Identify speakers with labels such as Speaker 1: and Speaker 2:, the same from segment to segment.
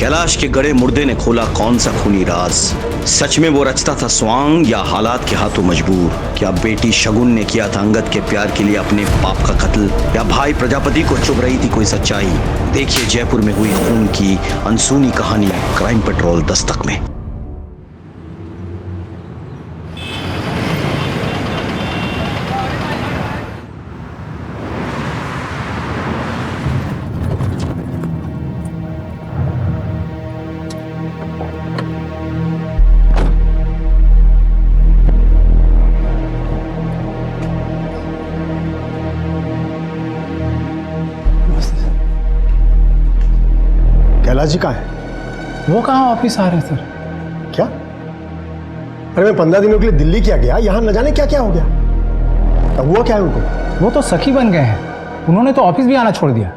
Speaker 1: कैलाश के गड़े मुर्दे ने खोला कौन सा खूनी राज। सच में वो रचता था स्वांग या हालात के हाथों मजबूर? क्या बेटी शगुन ने किया था अंगद के प्यार के लिए अपने बाप का कत्ल, या भाई प्रजापति को चुभ रही थी कोई सच्चाई? देखिए जयपुर में हुई खून की अनसुनी कहानी, क्राइम पेट्रोल दस्तक में।
Speaker 2: कैलाश जी कहाँ है?
Speaker 3: वो कहाँ ऑफिस आ रहे हैं सर?
Speaker 2: क्या? अरे मैं 15 दिनों के लिए दिल्ली क्या गया, यहाँ न जाने क्या क्या हो गया। तो हुआ क्या है उनको?
Speaker 3: वो तो सखी बन गए हैं, उन्होंने तो ऑफिस भी आना छोड़ दिया।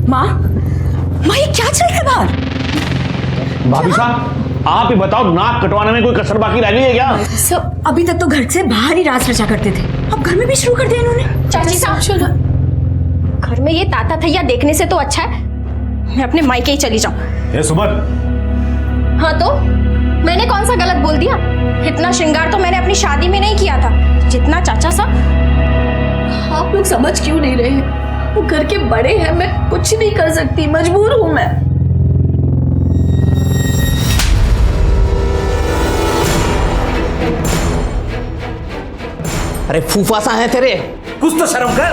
Speaker 4: माँ, ये क्या चल रहा है बाहर?
Speaker 5: भाभी साहब आप ही बताओ, नाक कटवाने में कोई कसर बाकी रह गई है क्या?
Speaker 4: सब अभी तक तो घर से बाहर ही राज रचा करते थे, अब घर में भी शुरू कर दिया इन्होंने।
Speaker 6: चाची साहब, घर में ये ताता थैया देखने से तो अच्छा है मैं अपने मायके ही चली जाऊं।
Speaker 5: ये सुमन।
Speaker 6: हाँ तो मैंने कौन सा गलत बोल दिया? इतना श्रृंगार तो मैंने अपनी शादी में नहीं किया था जितना चाचा साहब।
Speaker 4: आप लोग समझ क्यों नहीं रहे हैं? वो घर के बड़े हैं, मैं कुछ नहीं कर सकती, मजबूर हूं मैं।
Speaker 7: अरे फूफा सा है तेरे,
Speaker 5: कुछ तो शर्म कर।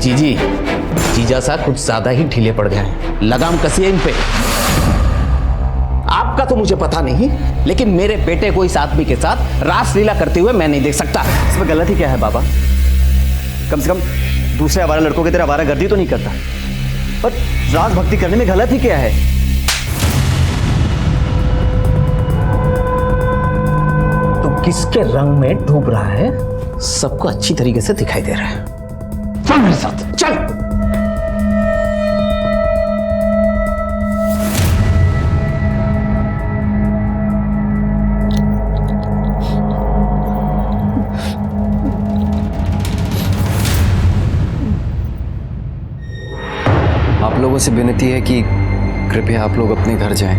Speaker 7: जीजी जीजा सा कुछ ज्यादा ही ढीले पड़ गए हैं, लगाम कसिए इन पे। आपका तो मुझे पता नहीं, लेकिन मेरे बेटे को इस आदमी के साथ रासलीला करते हुए मैं नहीं देख सकता।
Speaker 1: इसमें गलत ही क्या है बाबा? कम से कम दूसरे आवारा लड़कों की तरह आवारागर्दी तो नहीं करता, पर राग भक्ति करने में गलत ही क्या है?
Speaker 7: तो किसके रंग में डूब रहा है सबको अच्छी तरीके से दिखाई दे रहा है। चल मेरे साथ चल।
Speaker 8: आप लोगों से विनती है कि कृपया आप लोग अपने घर जाएं।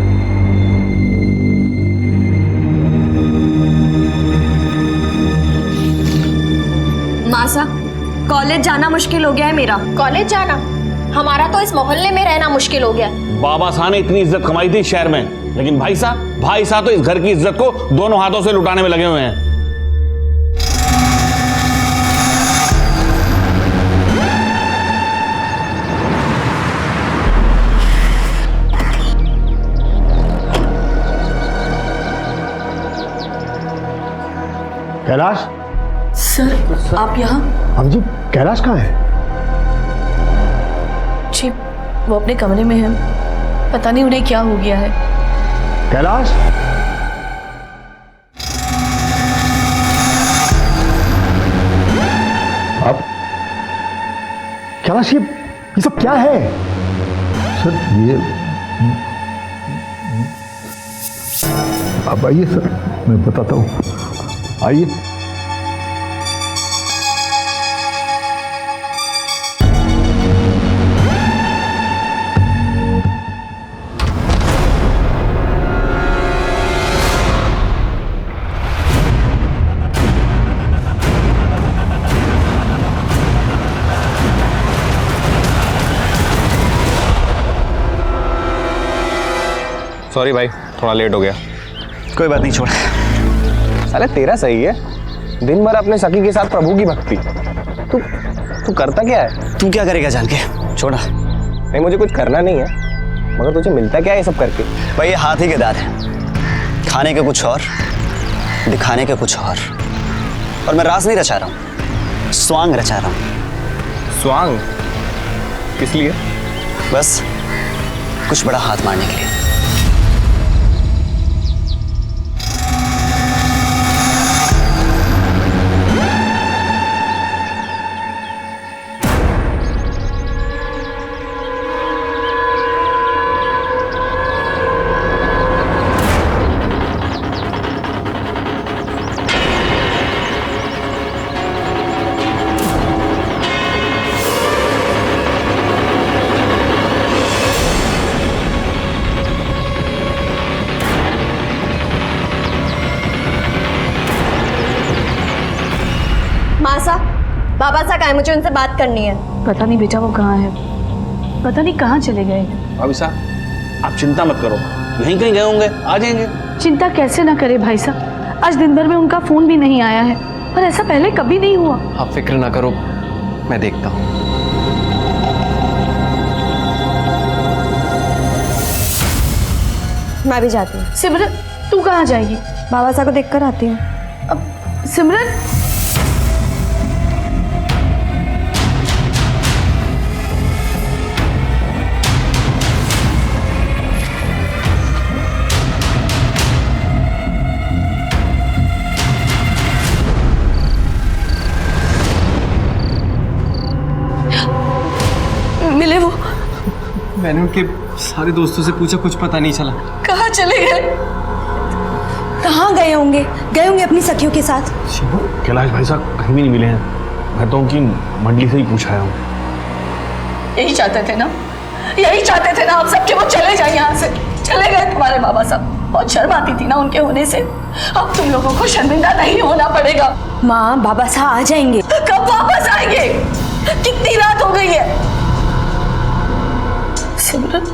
Speaker 4: मासा, कॉलेज जाना मुश्किल हो गया है मेरा।
Speaker 6: कॉलेज जाना? हमारा तो इस मोहल्ले में रहना मुश्किल हो गया।
Speaker 5: बाबा साहब ने इतनी इज्जत कमाई थी शहर में, लेकिन भाई साहब तो इस घर की इज्जत को दोनों हाथों से लुटाने में लगे हुए हैं।
Speaker 2: कैलाश
Speaker 4: सर, आप यहाँ?
Speaker 2: हम जी, कैलाश कहाँ है?
Speaker 4: जी, वो अपने कमरे में है, पता नहीं उन्हें क्या हो गया है।
Speaker 2: कैलाश, आप कैलाश, ये सब क्या है?
Speaker 9: सर ये आप आइए सर, मैं बताता हूँ, आइए।
Speaker 10: सॉरी भाई, थोड़ा लेट हो गया।
Speaker 1: कोई बात नहीं, छोड़।
Speaker 10: साले तेरा सही है, दिन भर अपने सखी के साथ प्रभु की भक्ति। तू करता क्या है?
Speaker 1: तू क्या करेगा जान के? छोड़ा।
Speaker 10: नहीं, मुझे कुछ करना नहीं है, मगर तुझे मिलता क्या है ये सब करके?
Speaker 1: भाई ये हाथ ही के दांत है, खाने का कुछ और, दिखाने का कुछ और मैं राज नहीं रचा रहा हूँ, स्वांग रचा रहा हूँ।
Speaker 10: स्वांग? किस लिए?
Speaker 1: बस कुछ बड़ा हाथ मारने के लिए।
Speaker 6: मासा, बाबा सा कहा है, मुझे उनसे बात करनी है।
Speaker 4: पता नहीं बेटा वो कहाँ है, पता नहीं कहाँ चले गए।
Speaker 5: भाभी साहब आप चिंता मत करो, यहीं कहीं गए होंगे, आ जाएंगे।
Speaker 4: चिंता कैसे ना करे भाई साहब, आज दिन भर में उनका फोन भी नहीं आया है और ऐसा पहले कभी नहीं हुआ।
Speaker 8: आप फिक्र ना करो, मैं देखता हूँ।
Speaker 6: मैं भी जाती हूँ।
Speaker 4: सिमरन तू कहाँ जाएगी?
Speaker 6: बाबा सा को देख कर आती हूँ।
Speaker 4: अब सिमरन मिले वो?
Speaker 8: मैंने उनके सारे दोस्तों से पूछा, कुछ पता नहीं चला।
Speaker 4: कहाँ चले गए?
Speaker 6: कहाँ गए होंगे अपनी सखियों के साथ।
Speaker 5: कैलाश भाई साहब कहीं भी नहीं मिले हैं, मैं तो उनकी मंडली से ही पूछ आया हूँ।
Speaker 4: यही चाहते थे ना, यही चाहते थे ना आप सब कि वो चले जाए यहाँ से। चले गए तुम्हारे बाबा साहब, बहुत शर्म आती थी ना उनके होने से। अब तुम लोगों को शर्मिंदा नहीं होना पड़ेगा।
Speaker 6: माँ, बाबा साहब आ जाएंगे।
Speaker 4: कब वापस आएंगे? कितनी रात हो गई है? सिमरन,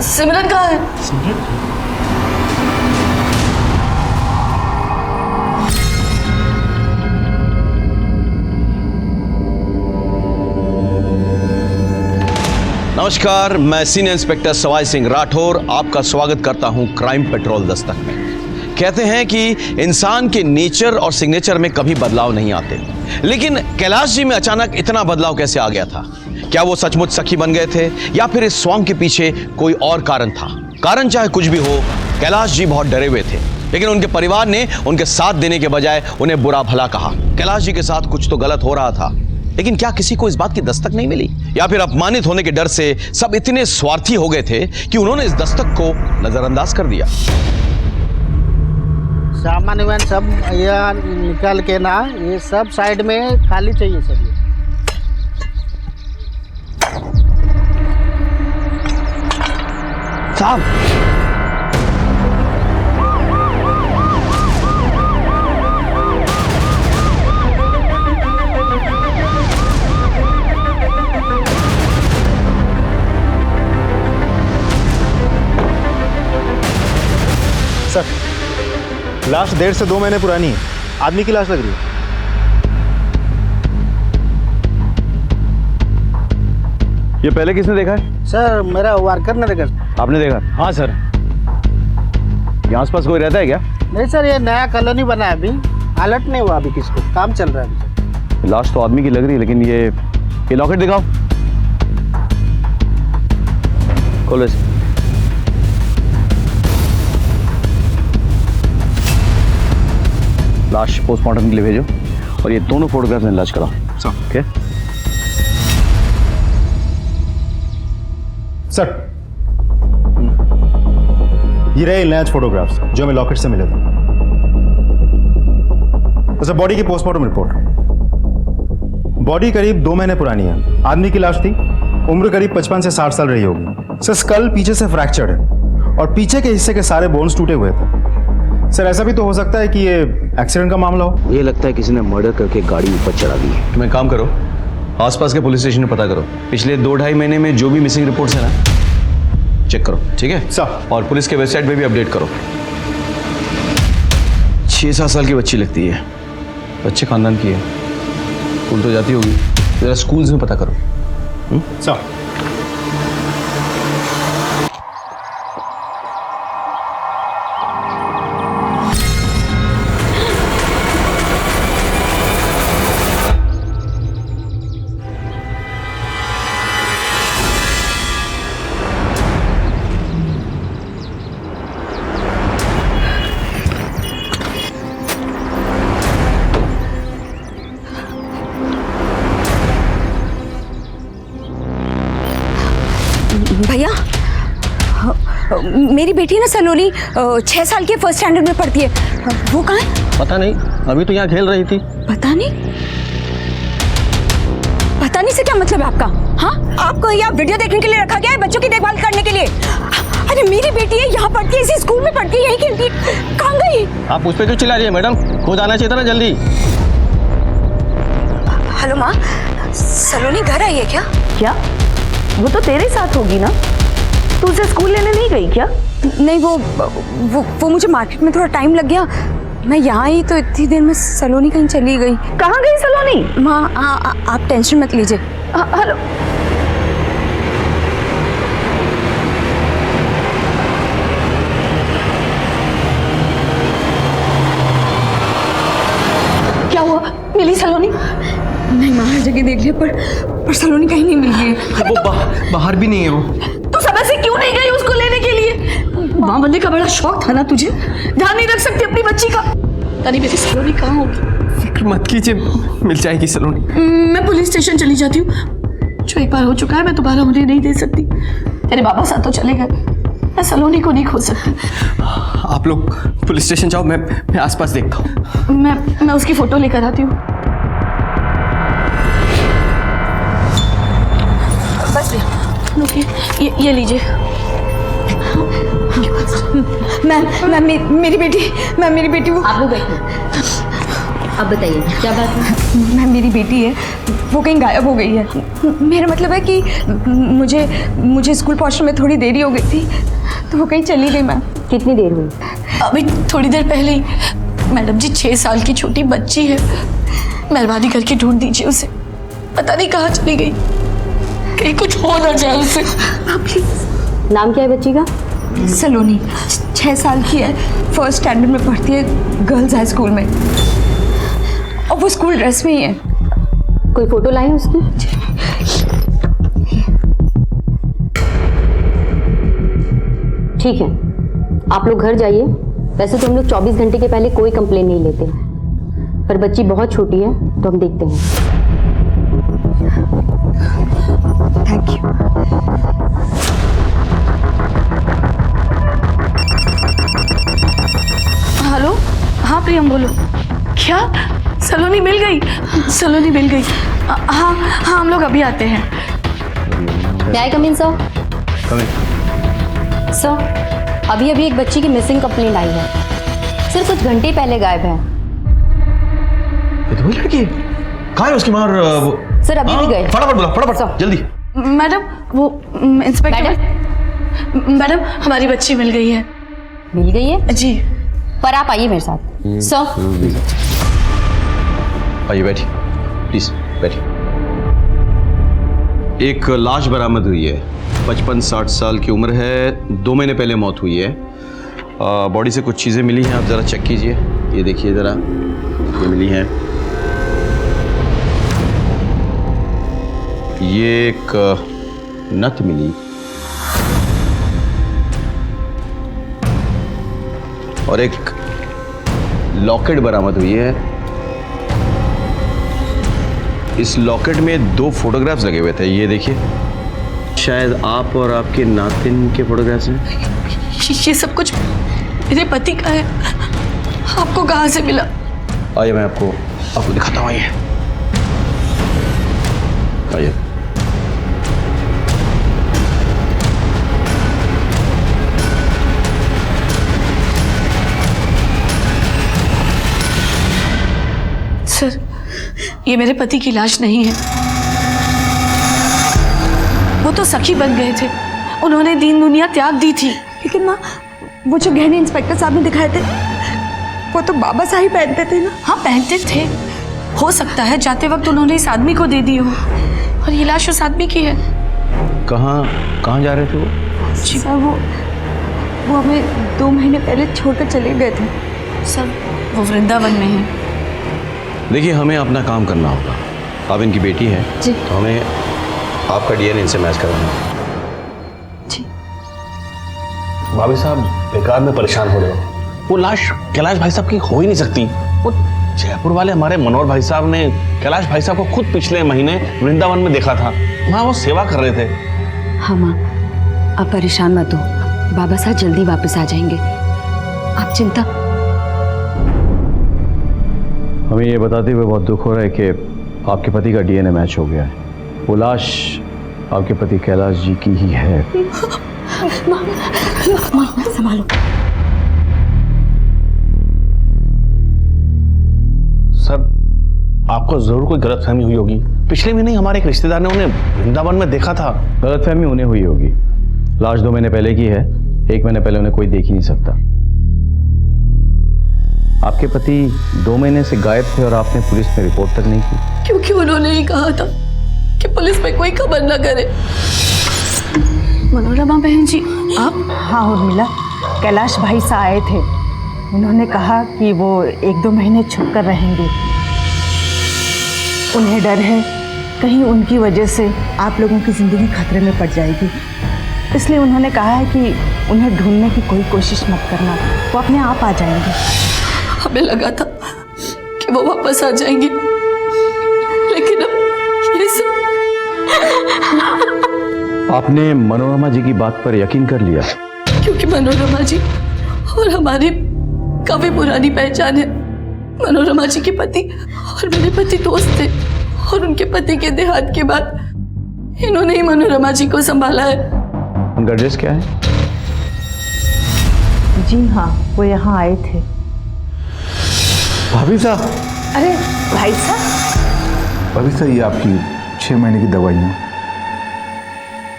Speaker 4: सिमरन कहाँ है?
Speaker 1: नमस्कार, मैं सीनियर इंस्पेक्टर सवाई सिंह राठौर आपका स्वागत करता हूं क्राइम पेट्रोल दस्तक में। कहते हैं कि इंसान के नेचर और सिग्नेचर में कभी बदलाव नहीं आते, लेकिन कैलाश जी में अचानक इतना बदलाव कैसे आ गया था? क्या वो सचमुच सखी बन गए थे या फिर इस स्वांग के पीछे कोई और कारण था? कारण चाहे कुछ भी हो, कैलाश जी बहुत डरे हुए थे, लेकिन उनके परिवार ने उनके साथ देने के बजाय उन्हें बुरा भला कहा। कैलाश जी के साथ कुछ तो गलत हो रहा था, लेकिन क्या किसी को इस बात की दस्तक नहीं मिली? या फिर अपमानित होने के डर से सब इतने स्वार्थी हो गए थे कि उन्होंने इस दस्तक को नजरअंदाज कर दिया?
Speaker 11: सामान वामान सब यहाँ निकाल के ना, ये सब साइड में खाली चाहिए सब। ये
Speaker 1: साहब,
Speaker 2: सर, लाश 1.5 से 2 महीने पुरानी है, आदमी की लाश लग रही है।
Speaker 1: ये पहले किसने देखा है?
Speaker 11: सर मेरा वर्कर ने देखा।
Speaker 1: आपने देखा? हाँ सर। यहाँ आसपास कोई रहता है क्या?
Speaker 11: नहीं सर, ये नया कॉलोनी बना है, अभी अलर्ट नहीं हुआ, अभी किसको काम चल रहा है अभी।
Speaker 1: लाश तो आदमी की लग रही है, लेकिन ये लॉकेट दिखाओ। खोलो इसे। लाश पोस्टमार्टम के लिए भेजो और ये दोनों फोटोग्राफ में इलाज कराओ। ओके
Speaker 2: सर, ये रहे इलाज फोटोग्राफ्स जो हमें लॉकेट से मिले थे। सर, बॉडी की पोस्टमार्टम रिपोर्ट। बॉडी करीब 2 महीने पुरानी है, आदमी की लाश थी, उम्र करीब 55 से 60 साल रही होगी। सर, स्कल पीछे से फ्रैक्चर्ड है और पीछे के हिस्से के सारे बोन्स टूटे हुए थे। सर, ऐसा भी तो हो सकता है कि ये एक्सीडेंट का मामला हो।
Speaker 1: मुझे लगता है किसी ने मर्डर करके गाड़ी ऊपर चढ़ा दी है। तुम एक काम करो, आसपास के पुलिस स्टेशन में पता करो, पिछले 2-2.5 महीने में जो भी मिसिंग रिपोर्ट्स है ना, चेक करो, ठीक है
Speaker 2: सर।
Speaker 1: और पुलिस के वेबसाइट पे भी अपडेट करो। 6-7 साल की बच्ची लगती है, अच्छे खानदान की है, स्कूल तो जाती होगी, जरा स्कूल्स में पता करो।
Speaker 2: सर।
Speaker 6: भैया, मेरी बेटी ना सलोनी 6 साल की फर्स्ट स्टैंडर्ड में पढ़ती है। वो कहाँ है?
Speaker 10: पता नहीं, अभी तो यहाँ खेल रही थी।
Speaker 6: पता नहीं? पता नहीं से क्या मतलब है आपका? हाँ, आपको यहाँ वीडियो देखने के लिए रखा गया है, बच्चों की देखभाल करने के लिए? अरे मेरी बेटी है, यहाँ पढ़ती है, इसी स्कूल में पढ़ती है, यही खेलती है, कहाँ गई?
Speaker 10: आप उस पर क्यों चिल्ला रही है मैडम? खुद आना चाहिए था ना जल्दी।
Speaker 6: हेलो माँ, सलोनी घर आई है क्या?
Speaker 4: क्या? वो तो तेरे साथ होगी ना, तू उसे स्कूल लेने नहीं गई क्या?
Speaker 6: नहीं, वो मुझे मार्केट में थोड़ा टाइम लग गया, मैं यहाँ आई तो इतनी देर में सलोनी कहीं चली गई।
Speaker 4: कहाँ गई सलोनी?
Speaker 6: माँ आप टेंशन मत लीजिए।
Speaker 4: हेलो, क्या हुआ? मिली सलोनी?
Speaker 6: नहीं माँ, हर जगह देख लिया पर सलोनी कहीं नहीं मिल रही है।
Speaker 8: वो बाहर भी नहीं है वो।
Speaker 4: तू समय से क्यों नहीं गई उसको लेने के लिए? माँ बनने का बड़ा शौक था ना तुझे, ध्यान नहीं रख सकती अपनी बच्ची का? अरे मेरी सलोनी कहाँ होगी?
Speaker 8: फिक्र मत कीजिए, मिल जाएगी सलोनी।
Speaker 4: मैं पुलिस स्टेशन चली जाती हूँ, जो एक बार हो चुका है मैं दोबारा होने नहीं दे सकती। तेरे बाबा साथ तो चले गए, मैं सलोनी को नहीं खो सकती।
Speaker 8: आप लोग पुलिस स्टेशन जाओ, मैं आसपास देखता हूँ।
Speaker 4: मैं उसकी फोटो लेकर आती हूँ। बस रुकिए, ये लीजिए।
Speaker 6: मेरी बेटी वो।
Speaker 12: आप लोग बैठिए, अब बताइए क्या बात है?
Speaker 6: मेरी बेटी है, वो कहीं गायब हो गई है। मेरा मतलब है कि मुझे स्कूल पहुंचने में थोड़ी देरी हो गई थी, तो वो कहीं चली गई। मैम
Speaker 12: कितनी देर हुई?
Speaker 4: अभी थोड़ी देर पहले ही। मैडम जी 6 साल की छोटी बच्ची है, मेहरबानी करके ढूंढ दीजिए उसे, पता नहीं कहाँ चली गई, कहीं कुछ हो ना जाए उसे। प्लीज।
Speaker 12: नाम क्या है बच्ची का?
Speaker 6: सलोनी, 6 साल की है, फर्स्ट स्टैंडर्ड में पढ़ती है, गर्ल्स हाई स्कूल में, और वो स्कूल ड्रेस में ही है।
Speaker 12: कोई फोटो लाई उसकी? ठीक है, आप लोग घर जाइए। वैसे तो हम लोग 24 घंटे के पहले कोई कंप्लेन नहीं लेते, पर बच्ची बहुत छोटी है तो हम देखते हैं।
Speaker 6: Thank you.
Speaker 4: हेलो, हाँ प्रियम बोलो। क्या? सलोनी मिल गई? सलोनी मिल गई? हाँ, हम लोग अभी आते हैं।
Speaker 12: क्या है? कम इन सर। सर, अभी एक बच्ची की मिसिंग कंप्लेंट आई है, सिर्फ कुछ घंटे पहले गायब है।
Speaker 1: वही लड़की कहाँ है? उसकी माँ वो
Speaker 12: सर अभी भी गए।
Speaker 1: फटाफट बुला, फटाफट जल्दी।
Speaker 4: मैडम, वो इंस्पेक्टर मैडम, हमारी बच्ची मिल गई है।
Speaker 12: मिल गई है
Speaker 4: जी।
Speaker 12: पर आप आइए मेरे साथ। सर
Speaker 1: आइए, बैठिए प्लीज, बैठिए। एक लाश बरामद हुई है, 55-60 साल की उम्र है, 2 महीने पहले मौत हुई है। बॉडी से कुछ चीज़ें मिली हैं, आप ज़रा चेक कीजिए। ये देखिए ज़रा, ये मिली हैं। ये एक नथ मिली और एक लॉकेट बरामद हुई है। इस लॉकेट में 2 फोटोग्राफ्स लगे हुए थे, ये देखिए, शायद आप और आपके नातिन के फोटोग्राफ्स हैं।
Speaker 4: ये सब कुछ मेरे पति का है, आपको कहाँ से मिला?
Speaker 1: आइए, मैं आपको दिखाता हूँ। आइए आइए।
Speaker 4: सर, ये मेरे पति की लाश नहीं है, वो तो सखी बन गए थे, उन्होंने दीन दुनिया त्याग दी थी।
Speaker 6: लेकिन माँ, वो जो गहने इंस्पेक्टर साहब ने दिखाए थे वो तो बाबा साहब ही पहनते थे ना।
Speaker 4: हाँ पहनते थे, हो सकता है जाते वक्त उन्होंने इस आदमी को दे दी हो, और ये लाश उस आदमी की है।
Speaker 5: कहाँ जा रहे थे वो?
Speaker 6: सर वो हमें 2 महीने पहले छोड़कर चले गए थे।
Speaker 4: सर वो वृंदावन में है।
Speaker 1: देखिए, हमें अपना काम करना होगा। आप इनकी बेटी है
Speaker 6: जी।
Speaker 1: तो हमें आपका डीएनए इनसे मैच करवाना है।
Speaker 6: जी।
Speaker 5: भाभी साहब बेकार में परेशान हो रहे हो। वो लाश कैलाश भाई साहब की हो ही नहीं सकती। वो जयपुर वाले हमारे मनोहर भाई साहब ने कैलाश भाई साहब को खुद पिछले महीने वृंदावन में देखा था, वहाँ वो सेवा कर रहे थे।
Speaker 12: हाँ माँ, आप परेशान मत हो, बाबा साहब जल्दी वापस आ जाएंगे, आप चिंता।
Speaker 9: हमें ये बताते हुए बहुत दुख हो रहा है कि आपके पति का डीएनए मैच हो गया है। वो लाश आपके पति कैलाश जी की ही है।
Speaker 6: संभालो।
Speaker 5: सर आपको जरूर कोई गलतफहमी हुई होगी। पिछले महीने हमारे एक रिश्तेदार ने उन्हें वृंदावन में देखा था।
Speaker 9: गलतफहमी उन्हें हुई होगी। लाश 2 महीने पहले की है, 1 महीने पहले उन्हें कोई देख ही नहीं सकता। आपके पति 2 महीने से गायब थे और आपने पुलिस में रिपोर्ट तक नहीं की।
Speaker 4: क्योंकि उन्होंने ही कहा था कि पुलिस में कोई खबर न करे। मनोरमा बहन जी आप?
Speaker 6: हाँ उर्मिला, कैलाश भाई साहब आए थे। उन्होंने कहा कि वो 1-2 महीने छुप कर रहेंगे। उन्हें डर है कहीं उनकी वजह से आप लोगों की जिंदगी खतरे में पड़ जाएगी, इसलिए उन्होंने कहा है कि उन्हें ढूंढने की कोई कोशिश मत करना, वो अपने आप आ जाएंगे।
Speaker 4: हमें लगा था कि वो वापस आ जाएंगे, लेकिन अब ये सब।
Speaker 9: आपने मनोरमा जी की बात पर यकीन कर लिया?
Speaker 4: क्योंकि मनोरमा जी और हमारी काफी पुरानी पहचान है। मनोरमा जी के पति और मेरे पति दोस्त थे, और उनके पति के देहांत के बाद इन्होंने ही मनोरमा जी को संभाला है।
Speaker 9: उनका एड्रेस क्या है?
Speaker 6: जी हाँ, वो यहाँ आए थे।
Speaker 9: भाभी साहब।
Speaker 6: अरे भाई साहब।
Speaker 9: भाभी साहब, ये आपकी 6 महीने की दवाइयाँ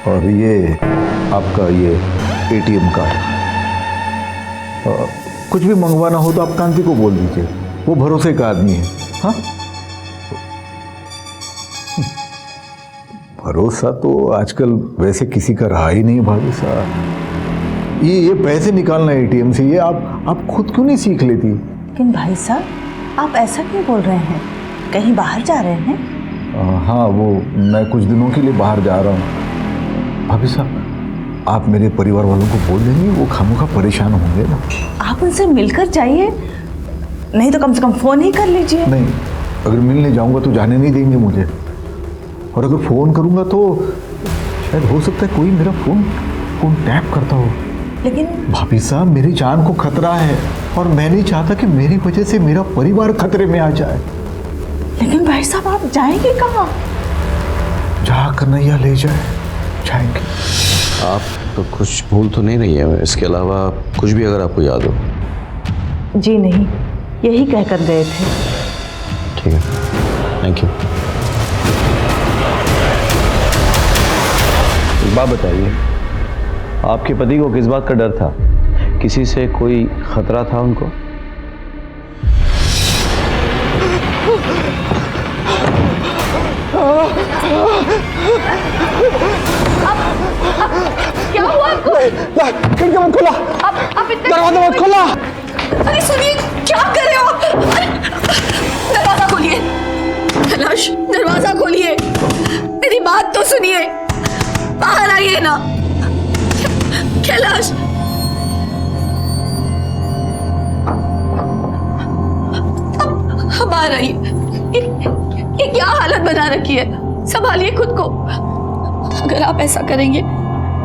Speaker 9: और ये आपका ये ATM कार्ड। कुछ भी मंगवाना हो तो आप कांति को बोल दीजिए, वो भरोसे का आदमी है। हाँ, भरोसा तो आजकल वैसे किसी का रहा ही नहीं भाभी साहब। ये पैसे निकालना ATM से, ये आप खुद क्यों नहीं सीख लेती?
Speaker 6: लेकिन भाई साहब आप ऐसा क्यों बोल रहे हैं? कहीं बाहर जा रहे हैं?
Speaker 9: हाँ, वो मैं कुछ दिनों के लिए बाहर जा रहा हूँ। भाभी साहब, आप मेरे परिवार वालों को बोल देंगे, वो खामोखा परेशान होंगे ना।
Speaker 6: आप उनसे मिलकर जाइए, नहीं तो कम से कम फोन ही कर लीजिए।
Speaker 9: नहीं, अगर मिलने जाऊंगा तो जाने नहीं देंगे मुझे, और अगर फोन करूंगा तो शायद हो सकता है कोई मेरा फोन टैप करता हो।
Speaker 6: लेकिन
Speaker 9: भाभी साहब, मेरी जान को खतरा है और मैं नहीं चाहता कि मेरी वजह से मेरा परिवार खतरे में आ जाए।
Speaker 6: लेकिन भाई साहब आप जाएंगे कहाँ?
Speaker 9: जहाँ कन्हैया ले जाए जाएंगे।
Speaker 1: आप तो कुछ भूल तो नहीं रही है? इसके अलावा कुछ भी अगर आपको याद हो?
Speaker 6: जी नहीं, यही कहकर गए थे।
Speaker 1: ठीक है, थैंक यू।
Speaker 9: एक बात बताइए, आपके पति को किस बात का डर था? किसी से कोई खतरा था उनको?
Speaker 6: क्या हुआ आपको?
Speaker 10: खिड़की मत खोला, दरवाजा मत खोला।
Speaker 4: अरे सुनिए, क्या कर रहे हो आप? दरवाजा खोलिए कैलाश, दरवाजा खोलिए, मेरी बात तो सुनिए, बाहर आइए ना कैलाश। अब बाहर आइए। ये क्या हालत बना रखी है? संभालिए खुद को। अगर आप ऐसा करेंगे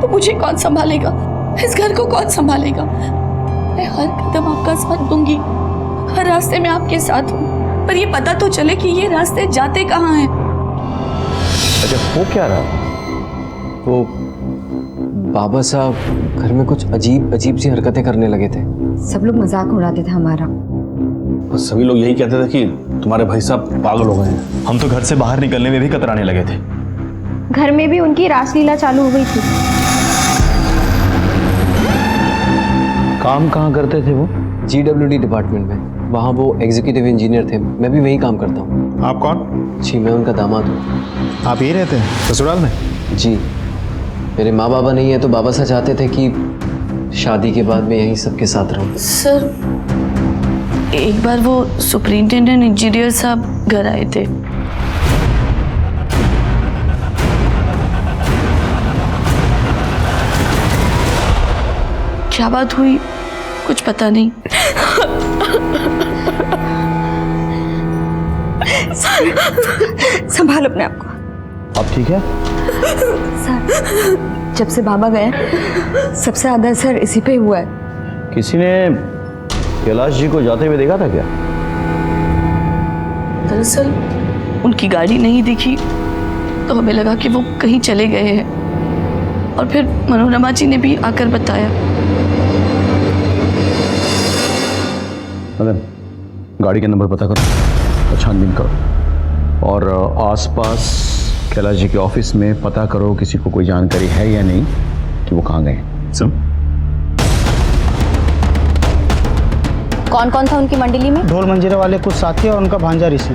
Speaker 4: तो मुझे कौन संभालेगा? इस घर को कौन संभालेगा? मैं हर कदम आपका साथ दूंगी, हर रास्ते में आपके साथ हूँ, पर ये पता तो चले कि ये रास्ते जाते कहाँ हैं।
Speaker 8: अच्छा, वो क्या रहा? वो बाबा साहब घर में कुछ अजीब सी हरकतें करने लगे थे।
Speaker 12: सब लोग मजाक उड़ाते थे हमारा।
Speaker 5: सभी लोग यही कहते थे कि तुम्हारे भाई साहब पागल हो गए हैं।
Speaker 2: हम तो घर से बाहर निकलने में भी कतराने लगे थे।
Speaker 12: घर में भी उनकी रासलीला चालू हो गई थी।
Speaker 5: काम कहाँ करते थे वो?
Speaker 8: GWD डिपार्टमेंट में, वहाँ वो एग्जीक्यूटिव इंजीनियर थे। मैं भी वहीं काम करता हूँ।
Speaker 2: आप कौन?
Speaker 8: जी, मैं उनका दामाद हूँ।
Speaker 2: आप यही रहते हैं ससुराल में?
Speaker 8: जी, मेरे माँ बाबा नहीं है तो बाबा साहब चाहते थे कि शादी के बाद मैं यहीं सबके साथ रहूँ।
Speaker 4: सर, एक बार वो सुपरिंटेंडेंट इंजीनियर साहब घर आए थे। क्या बात हुई कुछ पता नहीं।
Speaker 6: संभाल अपने आप को।
Speaker 5: अब ठीक है?
Speaker 6: सर, जब से बाबा गए सबसे ज्यादा असर इसी पे हुआ है।
Speaker 1: किसी ने कैलाश जी को जाते हुए देखा था क्या?
Speaker 4: दरअसल उनकी गाड़ी नहीं दिखी तो हमें लगा कि वो कहीं चले गए हैं, और फिर मनोरमा जी ने भी आकर बताया।
Speaker 1: मदन, गाड़ी का नंबर पता करो और छानबीन करो, और आसपास कैलाश जी के ऑफिस में पता करो किसी को कोई जानकारी है या नहीं कि वो कहाँ गए। सुन,
Speaker 12: कौन कौन था उनकी मंडली में?
Speaker 11: ढोल मंजीरे वाले कुछ साथी और उनका भांजा ऋषि।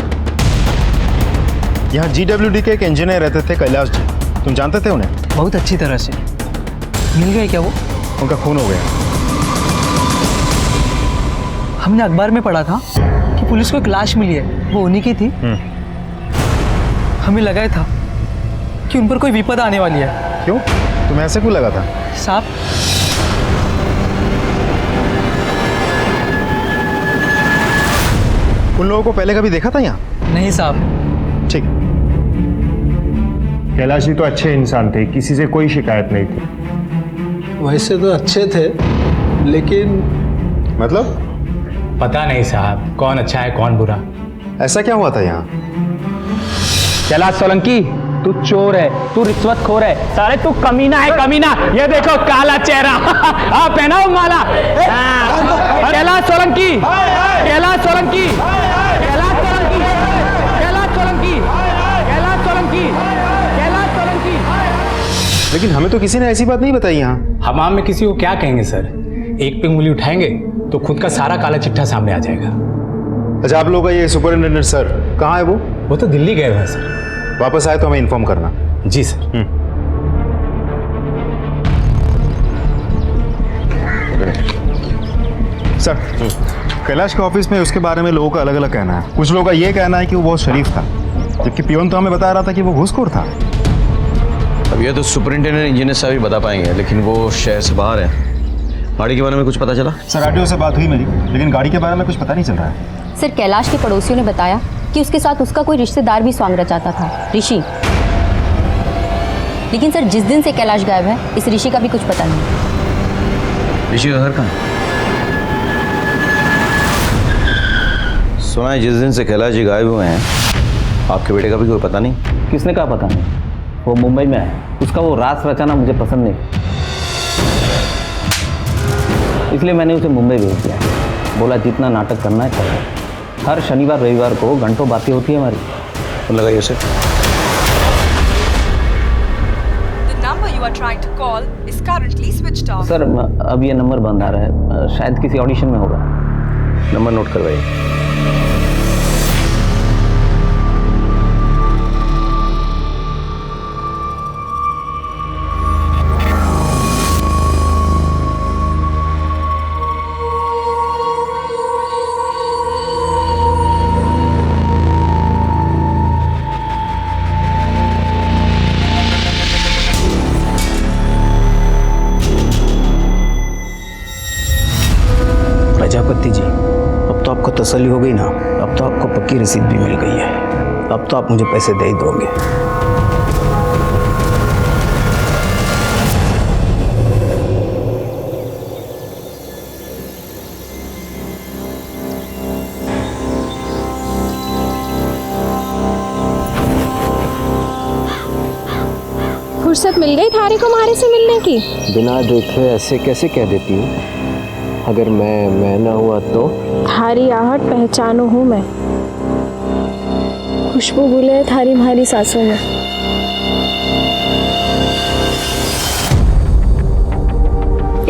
Speaker 2: यहाँ GWD के एक इंजीनियर रहते थे कैलाश जी, तुम जानते थे उन्हें?
Speaker 3: बहुत अच्छी तरह से। मिल गए क्या वो?
Speaker 2: उनका खून हो गया।
Speaker 3: हमने अखबार में पढ़ा था कि पुलिस को एक लाश मिली है, वो उन्हीं की थी। हमें लगा था कि उन पर कोई विपद आने वाली है।
Speaker 2: क्यों? तुम्हें ऐसे क्यों लगा था?
Speaker 3: साहब,
Speaker 2: उन लोगों को पहले कभी देखा था यहाँ?
Speaker 3: नहीं साहब।
Speaker 2: ठीक।
Speaker 13: कैलाश जी तो अच्छे इंसान थे, किसी से कोई शिकायत नहीं थी।
Speaker 7: वैसे तो अच्छे थे, लेकिन
Speaker 2: मतलब?
Speaker 3: पता नहीं साहब, कौन अच्छा है कौन बुरा।
Speaker 2: ऐसा क्या हुआ था यहाँ?
Speaker 7: कैलाश सोलंकी, तू चोर है, तू रिश्वतखोर है, साले तू कमीना है, कमीना। ये देखो काला चेहरा। आप पहनाओ माला। कैलाश सोलंकी, कैलाश सोलंकी, कैलाश सोलंकी, कैलाश सोलंकी, कैलाश सोलंकी, कैलाश सोलंकी।
Speaker 2: लेकिन हमें तो किसी ने ऐसी बात नहीं बताई यहाँ।
Speaker 3: हम आम में किसी को क्या कहेंगे सर? एक पे उंगली उठाएंगे तो खुद का सारा काला चिट्ठा सामने आ जाएगा।
Speaker 2: अच्छा, आप लोग का ये सुपरिटेंडेंट सर कहाँ है?
Speaker 3: वो तो दिल्ली गए हुए हैं सर।
Speaker 2: वापस आए तो हमें इन्फॉर्म करना।
Speaker 3: जी सर।
Speaker 2: सर, कैलाश के ऑफिस में उसके बारे में लोगों का अलग अलग कहना है। कुछ लोगों का ये कहना है कि वो बहुत शरीफ था, जबकि पियोन तो हमें बता रहा था कि वो घूसखोर था।
Speaker 1: अब ये तो सुपरिंटेंडेंट इंजीनियर साहब ही बता पाएंगे, लेकिन वो शहर से बाहर है। गाड़ी के बारे में कुछ पता चला?
Speaker 2: सर, आरटीओ से बात हुई मेरी, लेकिन गाड़ी के बारे में कुछ पता नहीं चल रहा है।
Speaker 12: सर, कैलाश के पड़ोसियों ने बताया कि उसके साथ उसका कोई रिश्तेदार भी स्वांग रचाता था, ऋषि। लेकिन सर, जिस दिन से कैलाश गायब है, इस ऋषि का भी कुछ पता नहीं।
Speaker 1: ऋषि का घर कहाँ? सुना है जिस दिन से कैलाश जी गायब हुए हैं, आपके बेटे का भी कोई पता नहीं।
Speaker 7: किसने कहा पता नहीं? वो मुंबई में है, उसका वो रास रचाना मुझे पसंद नहीं, इसलिए मैंने उसे मुंबई भेज दिया। बोला जितना नाटक करना है करो। हर शनिवार रविवार को घंटों बातें होती है हमारी।
Speaker 1: तो लगाइए उसे।
Speaker 7: सर, अब ये नंबर बंद आ रहा है, शायद किसी ऑडिशन में होगा।
Speaker 1: नंबर नोट करवाइए।
Speaker 7: प्रजापति जी, अब तो आपको तसल्ली हो गई ना? अब तो आपको पक्की रसीद भी मिल गई है। अब तो आप मुझे पैसे दे ही दोगे।
Speaker 14: फुर्सत मिल गई थारी को हमारे से मिलने की?
Speaker 8: बिना देखे ऐसे कैसे कह देती हूँ? अगर मैं ना हुआ तो?
Speaker 14: थारी आहट पहचानो हूँ मैं, खुशबू घुले थारी हमारी सांसों में।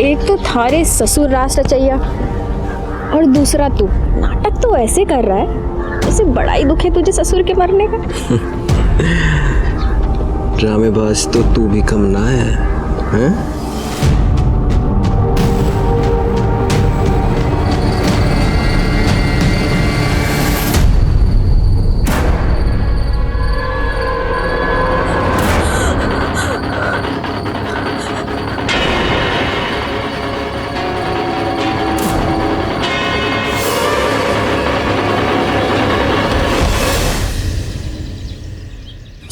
Speaker 14: एक तो थारे ससुर रास रचैया और दूसरा तू नाटक तो ऐसे कर रहा है जैसे बड़ा ही दुख है तुझे ससुर के मरने का।
Speaker 8: ड्रामेबाज तो तू भी कम ना है, हैं?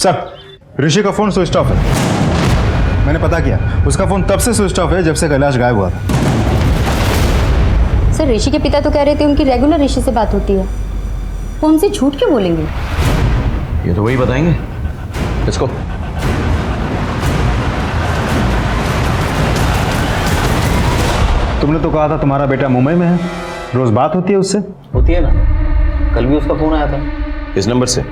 Speaker 2: सर, ऋषि का फोन स्विच ऑफ है। मैंने पता किया, उसका फोन तब से स्विच ऑफ है जब से कैलाश गायब हुआ था।
Speaker 12: सर, ऋषि के पिता तो कह रहे थे उनकी रेगुलर ऋषि से बात होती है। वो हमसे झूठ क्यों बोलेंगे?
Speaker 1: ये तो वही बताएंगे। इसको
Speaker 2: तुमने तो कहा था तुम्हारा बेटा मुंबई में है, रोज बात होती है उससे?
Speaker 10: होती है ना, कल भी उसका फोन आया था।
Speaker 1: इस नंबर से?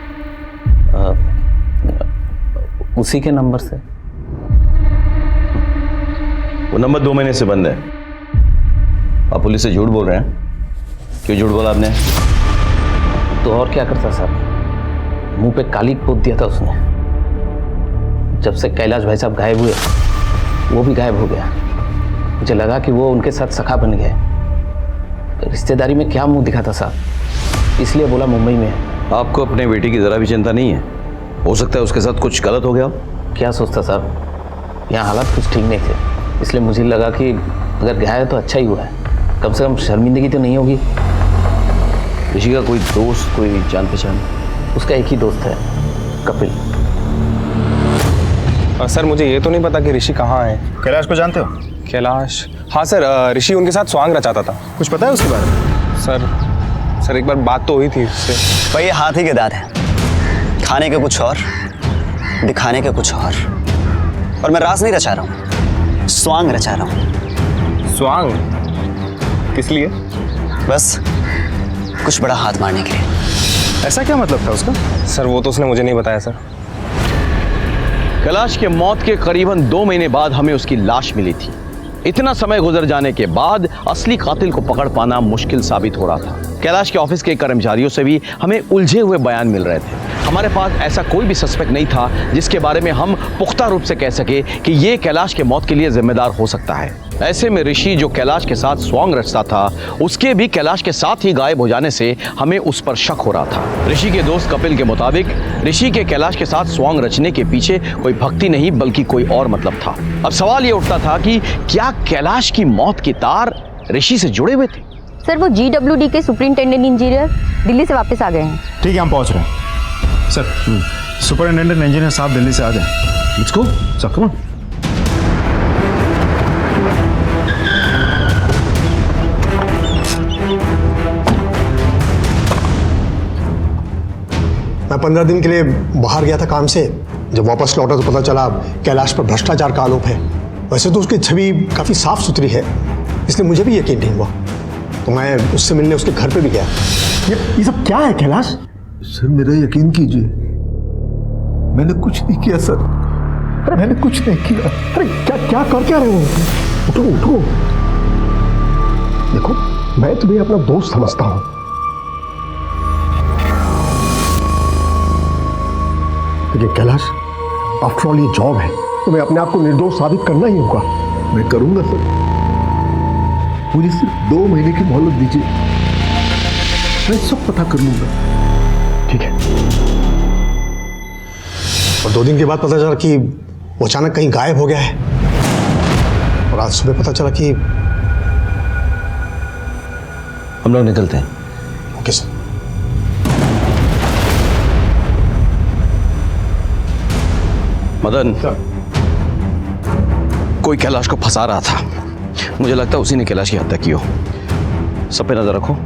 Speaker 10: उसी के नंबर से।
Speaker 1: वो नंबर 2 महीने से बंद है। आप पुलिस से झूठ बोल रहे हैं। क्यों झूठ बोला आपने?
Speaker 10: तो और क्या करता सर, मुंह पे काली पोत दिया था उसने। जब से कैलाश भाई साहब गायब हुए वो भी गायब हो गया। मुझे लगा कि वो उनके साथ सखा बन गए। रिश्तेदारी में क्या मुंह दिखाता साहब, इसलिए बोला मुंबई में।
Speaker 1: आपको अपने बेटी की जरा भी चिंता नहीं है? हो सकता है उसके साथ कुछ गलत हो गया हो।
Speaker 10: क्या सोचता साहब, यहाँ हालात कुछ ठीक नहीं थे, इसलिए मुझे लगा कि अगर गया है तो अच्छा ही हुआ है, कम से कम शर्मिंदगी तो नहीं होगी।
Speaker 1: ऋषि का कोई दोस्त, कोई जान पहचान?
Speaker 10: उसका एक ही दोस्त है, कपिल।
Speaker 15: सर, मुझे ये तो नहीं पता कि ऋषि कहाँ है।
Speaker 2: कैलाश को जानते हो?
Speaker 15: कैलाश? हाँ सर, ऋषि उनके साथ स्वांग रचाता था।
Speaker 2: कुछ पता है उसके बारे में?
Speaker 15: सर एक बार बात तो हुई थी उससे।
Speaker 16: भाई ये हाथ ही के दांत है, खाने के कुछ और, दिखाने के कुछ और मैं राज नहीं रचा रहा हूँ, स्वांग रचा रहा हूँ।
Speaker 15: स्वांग? किस लिए?
Speaker 16: बस कुछ बड़ा हाथ मारने के लिए।
Speaker 2: ऐसा क्या मतलब था उसका?
Speaker 15: सर वो तो उसने मुझे नहीं बताया सर।
Speaker 1: कैलाश के मौत के करीबन 2 महीने बाद हमें उसकी लाश मिली थी। इतना समय गुजर जाने के बाद असली कातिल को पकड़ पाना मुश्किल साबित हो रहा था। कैलाश के ऑफिस के कर्मचारियों से भी हमें उलझे हुए बयान मिल रहे थे। हमारे पास ऐसा कोई भी सस्पेक्ट नहीं था जिसके बारे में हम पुख्ता रूप से कह सके कि ये कैलाश के मौत के लिए जिम्मेदार हो सकता है। ऐसे में ऋषि जो कैलाश के साथ स्वांग रचता था, उसके भी कैलाश के साथ ही गायब हो जाने से हमें उस पर शक हो रहा था। ऋषि के दोस्त कपिल के मुताबिक ऋषि के कैलाश के साथ स्वांग रचने के पीछे कोई भक्ति नहीं बल्कि कोई और मतलब था। अब सवाल ये उठता था कि क्या कैलाश की मौत के तार ऋषि से जुड़े हुए थे?
Speaker 12: सर, वो GWD के सुपरिंटेंडेंट इंजीनियर दिल्ली से वापस आ गए हैं।
Speaker 2: ठीक है, हम पहुंच रहे हैं। सर, सुपरिंटेंडेंट इंजीनियर साहब दिल्ली से आ जाए। Let's go sir, come on.
Speaker 17: मैं 15 दिन के लिए बाहर गया था काम से। जब वापस लौटा तो पता चला कैलाश पर भ्रष्टाचार का आरोप है। वैसे तो उसकी छवि काफ़ी साफ सुथरी है, इसलिए मुझे भी यकीन नहीं हुआ, तो मैं उससे मिलने उसके घर पे भी गया। ये सब क्या है कैलाश?
Speaker 9: सर मेरा यकीन कीजिए, मैंने कुछ नहीं किया सर। अरे मैंने कुछ नहीं किया।
Speaker 17: अरे क्या कर क्या रहे हो? उठो उठो। देखो, मैं तुम्हें अपना दोस्त समझता हूं। देखिए कैलाश, आफ्टर ऑल ये जॉब है, तुम्हें अपने आप को निर्दोष साबित करना ही होगा।
Speaker 9: मैं करूंगा सर, मुझे सिर्फ 2 महीने की मोहलत दीजिए, मैं सब पता कर लूंगा।
Speaker 17: ठीक है। और 2 दिन के बाद पता चला कि वो अचानक कहीं गायब हो गया है, और आज सुबह पता चला कि
Speaker 1: हम लोग निकलते हैं।
Speaker 17: Okay sir.
Speaker 1: मदन, कोई कैलाश को फंसा रहा था। मुझे लगता है उसी ने कैलाश की हत्या की हो। सब पे नजर रखो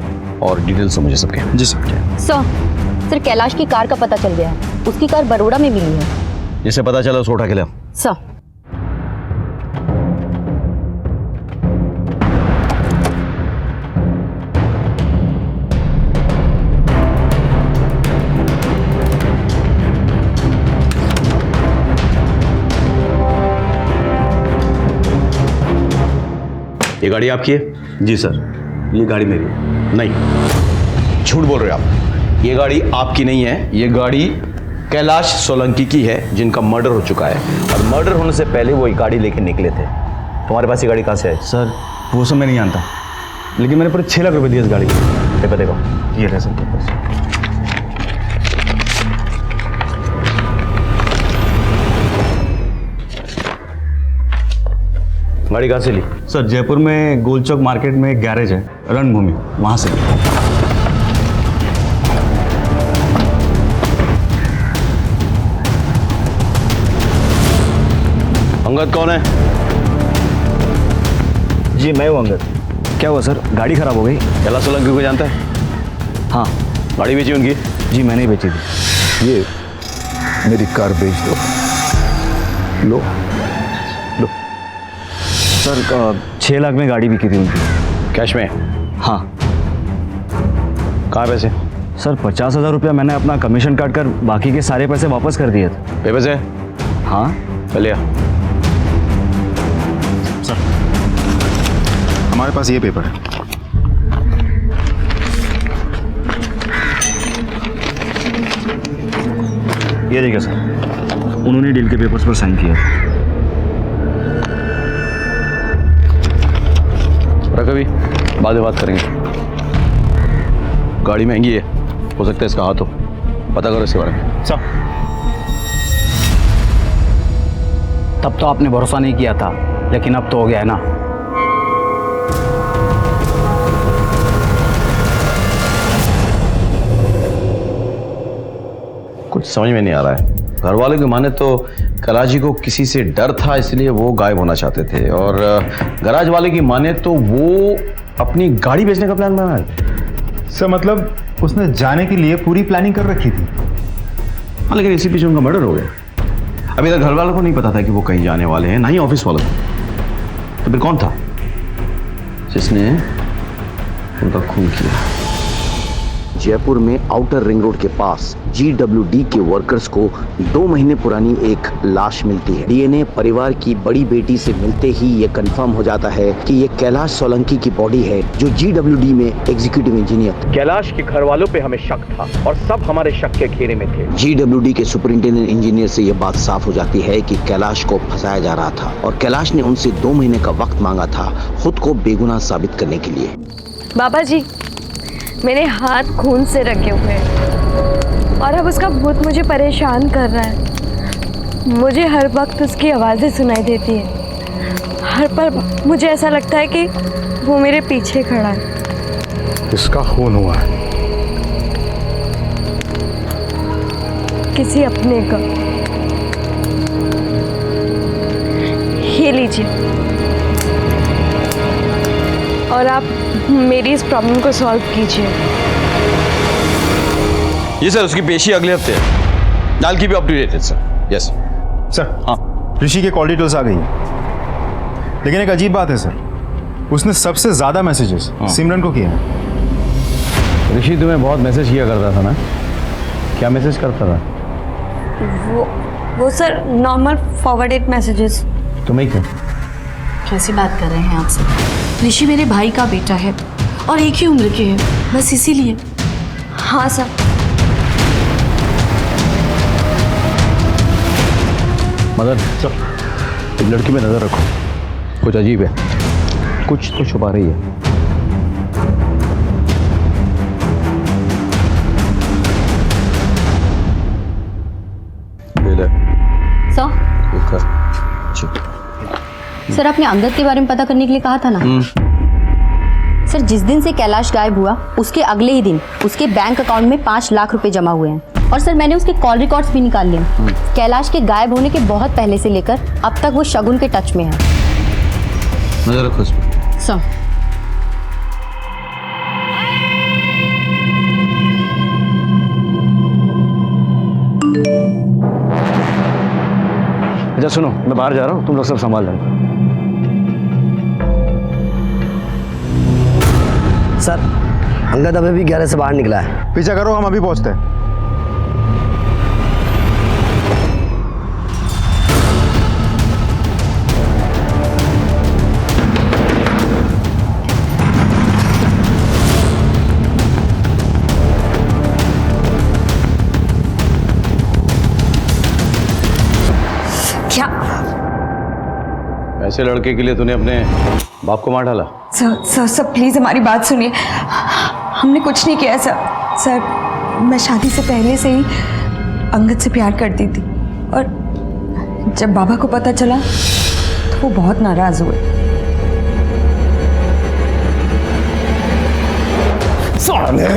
Speaker 1: और डिटेल्स मुझे सबके।
Speaker 2: जी सर।
Speaker 12: सर, कैलाश की कार का पता चल गया है। उसकी कार बड़ौदा में मिली है।
Speaker 1: जिसे पता चला उसको उठा के ले आओ।
Speaker 12: सर।
Speaker 1: ये गाड़ी आपकी है? जी सर, ये गाड़ी मेरी है। नहीं, झूठ बोल रहे हो आप। ये गाड़ी आपकी नहीं है, ये गाड़ी कैलाश सोलंकी की है, जिनका मर्डर हो चुका है, और मर्डर होने से पहले वो ये गाड़ी लेके निकले थे। तुम्हारे पास ये गाड़ी कहाँ से है?
Speaker 13: सर वो सब मैं नहीं जानता, लेकिन मैंने पूरे 6 लाख रुपए दिए इस गाड़ी के।
Speaker 1: पेपर देखो।
Speaker 13: ये रहे सर पेपर।
Speaker 1: गाड़ी कहाँ से ली?
Speaker 13: सर जयपुर में गोल चौक मार्केट में एक गैरेज है, रणभूमि, वहां से।
Speaker 1: अंगद कौन है?
Speaker 13: जी मैं हूँ अंगद। क्या हुआ सर, गाड़ी खराब हो गई?
Speaker 1: कैलाश सोलंकी को जानता है?
Speaker 13: हाँ।
Speaker 1: गाड़ी बेची उनकी?
Speaker 13: जी मैंने ही बेची थी।
Speaker 9: ये मेरी कार बेच दो। लो लो।
Speaker 13: सर 6 लाख में गाड़ी बिकी थी उनकी।
Speaker 1: कैश में?
Speaker 13: हाँ।
Speaker 1: कहाँ पैसे?
Speaker 13: सर 50,000 रुपया मैंने अपना कमीशन काट कर बाकी के सारे पैसे वापस कर दिए थे।
Speaker 1: पेपर से?
Speaker 13: हाँ।
Speaker 1: पहले आ।
Speaker 2: सर हमारे पास ये पेपर है। ये देखिए सर, उन्होंने डील के पेपर्स पर साइन किया।
Speaker 1: रख अभी, बाद में बात करेंगे। गाड़ी महंगी है, हो सकता है इसका हाथ हो। पता करो इसके बारे में।
Speaker 13: सर तब तो आपने भरोसा नहीं किया था, लेकिन अब तो हो गया है ना।
Speaker 1: कुछ समझ में नहीं आ रहा है। घर वालों की माने तो कैलाश जी को किसी से डर था, इसलिए वो गायब होना चाहते थे, और गराज वाले की माने तो वो अपनी गाड़ी बेचने का प्लान बना है।
Speaker 2: सर मतलब उसने जाने के लिए पूरी प्लानिंग कर रखी थी।
Speaker 1: हाँ, लेकिन इसी पीछे उनका मर्डर हो गया। अभी तक घर वालों को नहीं पता था कि वो कहीं जाने वाले हैं, ना ही ऑफिस वालों को। तो फिर कौन था जिसने उनका खून किया?
Speaker 18: जयपुर में आउटर रिंग रोड के पास GWD के वर्कर्स को 2 महीने पुरानी एक लाश मिलती है। डीएनए परिवार की बड़ी बेटी से मिलते ही ये कंफर्म हो जाता है कि ये कैलाश सोलंकी की बॉडी है, जो GWD में एग्जीक्यूटिव इंजीनियर।
Speaker 19: कैलाश के घर वालों पे हमें शक था और सब हमारे शक के घेरे में थे।
Speaker 18: GWD के सुपरिंटेंडेंट इंजीनियर से ये बात साफ हो जाती है कि कैलाश को फंसाया जा रहा था, और कैलाश ने उनसे 2 महीने का वक्त मांगा था खुद को बेगुनाह साबित करने के लिए।
Speaker 14: बाबा जी, मेरे हाथ खून से रखे हुए हैं और अब उसका भूत मुझे परेशान कर रहा है। मुझे हर वक्त उसकी आवाज़ें सुनाई देती है। हर पल मुझे ऐसा लगता है कि वो मेरे पीछे खड़ा है।
Speaker 9: किसका खून हुआ है?
Speaker 14: किसी अपने का। ये लीजिए, और आप मेरी इस प्रॉब्लम को सॉल्व कीजिए।
Speaker 1: ये सर उसकी पेशी अगले हफ्ते है। नाल की भी अपडेटेड सर। Yes
Speaker 2: sir. हाँ, ऋषि के कॉल डिटेल्स आ गई हैं। लेकिन एक अजीब बात है सर, उसने सबसे ज्यादा मैसेजेस सिमरन को किए हैं।
Speaker 13: ऋषि तुम्हें बहुत मैसेज किया करता था ना? क्या मैसेज करता था?
Speaker 14: वो सर नॉर्मल फॉरवर्डेड मैसेजेस।
Speaker 13: तुम्हें क्या?
Speaker 4: कैसी बात कर रहे हैं आप सब? ऋषि मेरे भाई का बेटा है और एक ही उम्र के हैं, बस इसीलिए।
Speaker 14: हाँ सर।
Speaker 13: मदर सर, इस लड़की में नजर रखो, कुछ अजीब है, कुछ तो छुपा रही है।
Speaker 12: सर आपने अंगद के बारे में पता करने के लिए कहा था ना? सर जिस दिन से कैलाश गायब हुआ उसके अगले ही दिन उसके बैंक अकाउंट में 5 लाख रुपए जमा हुए हैं, और सर मैंने उसके कॉल रिकॉर्ड्स भी निकाल लिए। कैलाश के गायब होने के बहुत पहले से लेकर अब तक वो शगुन के टच में है।
Speaker 1: नजर रखो इस पर।
Speaker 12: सर
Speaker 13: अच्छा सुनो, मैं बाहर जा रहा हूँ, तुम लोग सब संभाल लेना।
Speaker 20: सर अंगद अभी भी 11 से बाहर निकला है।
Speaker 2: पीछा करो, हम अभी पहुंचते हैं।
Speaker 13: ऐसे लड़के के लिए तूने अपने बाप को मार डाला?
Speaker 6: सर प्लीज़ हमारी बात सुनिए। हमने कुछ नहीं किया सर। मैं शादी से पहले से ही अंगद से प्यार करती थी और जब बाबा को पता चला तो वो बहुत नाराज़ हुए।
Speaker 9: साले,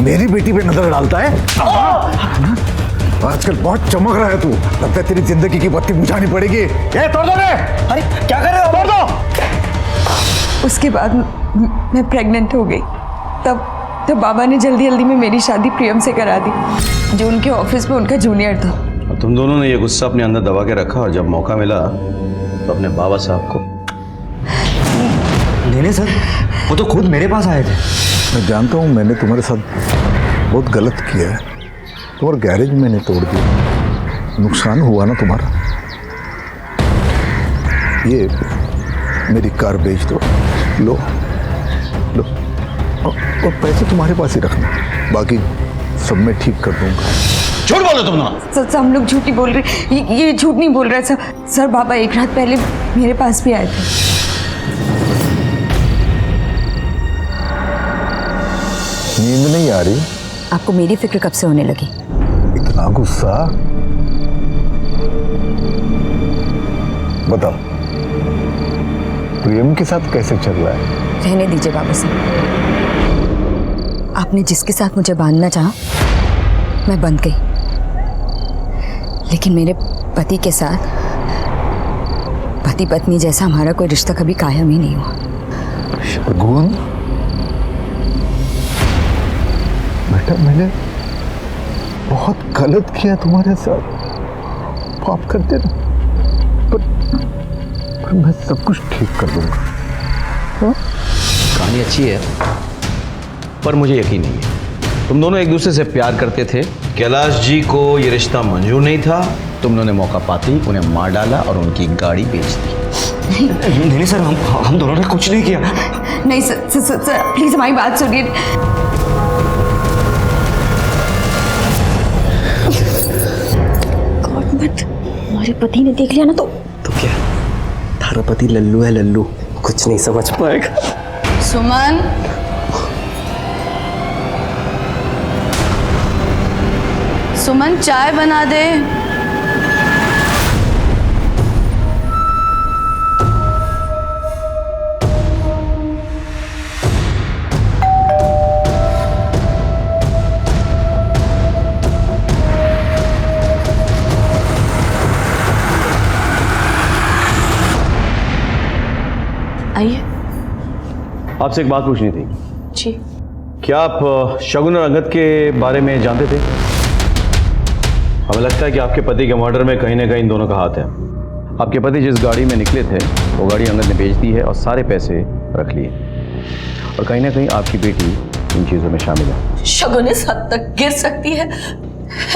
Speaker 9: मेरी बेटी पे नजर डालता है। आजकल बहुत चमक रहा है तू। लगता है तेरी जिंदगी की बत्ती बुझानी पड़ेगी। ये तोड़ दो रे। अरे क्या कर रहे हो? तोड़ दो।
Speaker 6: उसके बाद मैं प्रेग्नेंट हो गई। तब बाबा ने जल्दी में मेरी शादी प्रियम से करा दी, जो उनके ऑफिस में उनका जूनियर था।
Speaker 13: और तुम दोनों ने ये गुस्सा अपने अंदर दबा के रखा और जब मौका मिला तो अपने बाबा साहब को।
Speaker 9: नहीं सर, वो तो खुद मेरे पास आए थे। मैं जानता हूँ मैंने तुम्हारे साथ बहुत गलत किया है। तुम्हारा गैरेज मैंने तोड़ दिया, नुकसान हुआ ना तुम्हारा। ये मेरी कार बेच दो, लो और पैसे तुम्हारे पास ही रखना, बाकी सब मैं ठीक कर दूंगा।
Speaker 13: झूठ बोलो तुम ना।
Speaker 6: सर हम लोग झूठ नहीं बोल रहे। ये झूठ नहीं बोल रहे सर। बाबा एक रात पहले मेरे पास भी आए थे।
Speaker 9: नींद नहीं आ रही?
Speaker 6: आपको मेरी फिक्र कब से होने लगी?
Speaker 9: इतना गुस्सा? बताओ, प्रियम के साथ कैसे चल रहा है?
Speaker 6: रहने दीजिए बाबा साहब। आपने जिसके साथ मुझे बांधना चाहा मैं बंध गई, लेकिन मेरे पति के साथ पति पत्नी जैसा हमारा कोई रिश्ता कभी कायम ही नहीं हुआ।
Speaker 9: शगुन, बेटा मैंने बहुत गलत किया तुम्हारे साथ, माफ कर देना। पर मैं सब कुछ ठीक कर दूंगा।
Speaker 13: कहानी अच्छी है पर मुझे यकीन नहीं है। तुम दोनों एक दूसरे से प्यार करते थे, कैलाश जी को ये रिश्ता मंजूर नहीं था, तुम दोनों ने मौका पाते ही उन्हें मार डाला और उनकी गाड़ी बेच दी।
Speaker 20: नहीं सर, हम दोनों ने कुछ नहीं किया।
Speaker 6: नहीं सर प्लीज हमारी बात सुनिए।
Speaker 12: हमारे पति ने देख लिया ना तो
Speaker 20: क्या? थारा पति लल्लू है, लल्लू, कुछ नहीं समझ पाएगा।
Speaker 4: सुमन, सुमन चाय बना दे। आइए।
Speaker 13: आपसे एक बात पूछनी थी।
Speaker 4: जी।
Speaker 13: क्या आप शगुन और अंगद के बारे में जानते थे? हमें लगता है कि आपके पति के मर्डर में कहीं ना कहीं इन दोनों का हाथ है। आपके पति जिस गाड़ी में निकले थे वो गाड़ी अंगद ने बेच दी है और सारे पैसे रख लिए, और कहीं ना कहीं आपकी बेटी इन चीजों में शामिल है।
Speaker 4: शगुन इस हद तक गिर सकती है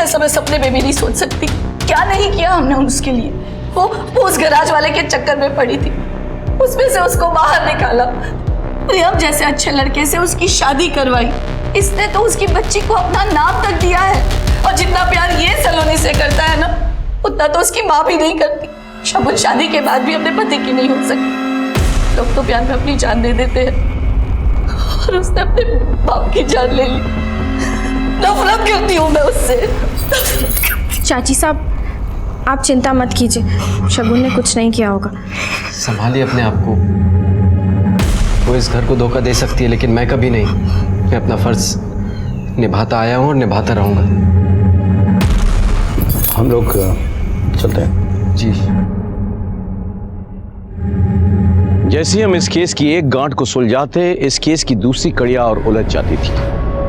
Speaker 4: ऐसा मैं सपने में भी नहीं सोच सकती। क्या नहीं किया हमने उसके लिए। वो उस गैराज वाले के चक्कर में पड़ी थी, उसमें से उसको बाहर निकाला, प्रियम जैसे अच्छे लड़के से उसकी शादी करवाई। इसने तो उसकी बच्ची को अपना नाम तक दिया है, और जितना प्यार ये सलोनी से करता है ना, उतना तो उसकी माँ भी नहीं करती। शगुन शादी के बाद भी अपने पति की नहीं हो सकती। लोग तो प्यार में अपनी जान दे देते हैं, और उसने अपने बाप की जान ले ली। नफरत करती हूँ मैं उससे।
Speaker 14: चाची साहब, आप चिंता मत कीजिए, शगुन ने कुछ नहीं किया होगा।
Speaker 8: संभालिए अपने आप को। वो इस घर को धोखा दे सकती है, लेकिन मैं कभी नहीं। मैं अपना फर्ज निभाता आया हूँ और निभाता रहूंगा।
Speaker 13: हम लोग चलते हैं।
Speaker 8: जी।
Speaker 13: जैसे ही हम इस केस की एक गांठ को सुलझाते, इस केस की दूसरी कड़ियां और उलझ जाती थी।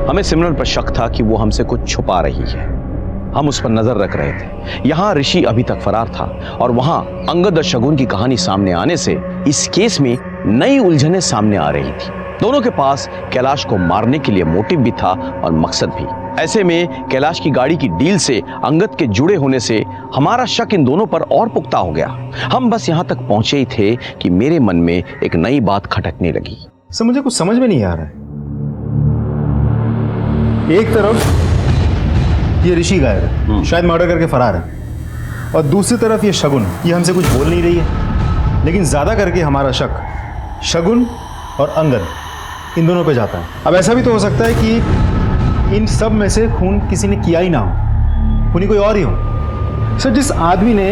Speaker 13: हमें सिमरन पर शक था कि वो हमसे कुछ छुपा रही है। हम उस पर नजर रख रहे थे। यहाँ ऋषि अभी तक फरार था, और वहां अंगद और शगुन की कहानी सामने आने से इस केस में नई उलझनें सामने आ रही थी। दोनों के पास कैलाश को मारने के लिए मोटिव भी था और मकसद भी। ऐसे में कैलाश की गाड़ी की डील से अंगद के जुड़े होने से हमारा शक इन दोनों पर और पुख्ता हो गया। हम बस यहाँ तक पहुंचे ही थे कि मेरे मन में एक नई बात खटकने लगी।
Speaker 2: सर मुझे कुछ समझ में नहीं आ रहा है। एक तरफ ये ऋषि गायब है, शायद मर्डर करके फरार है, और दूसरी तरफ ये शगुन, ये हमसे कुछ बोल नहीं रही है, लेकिन ज़्यादा करके हमारा शक शगुन और अंगद इन दोनों पे जाता है। अब ऐसा भी तो हो सकता है कि इन सब में से खून किसी ने किया ही ना हो, खूनी कोई और ही हो। सर, जिस आदमी ने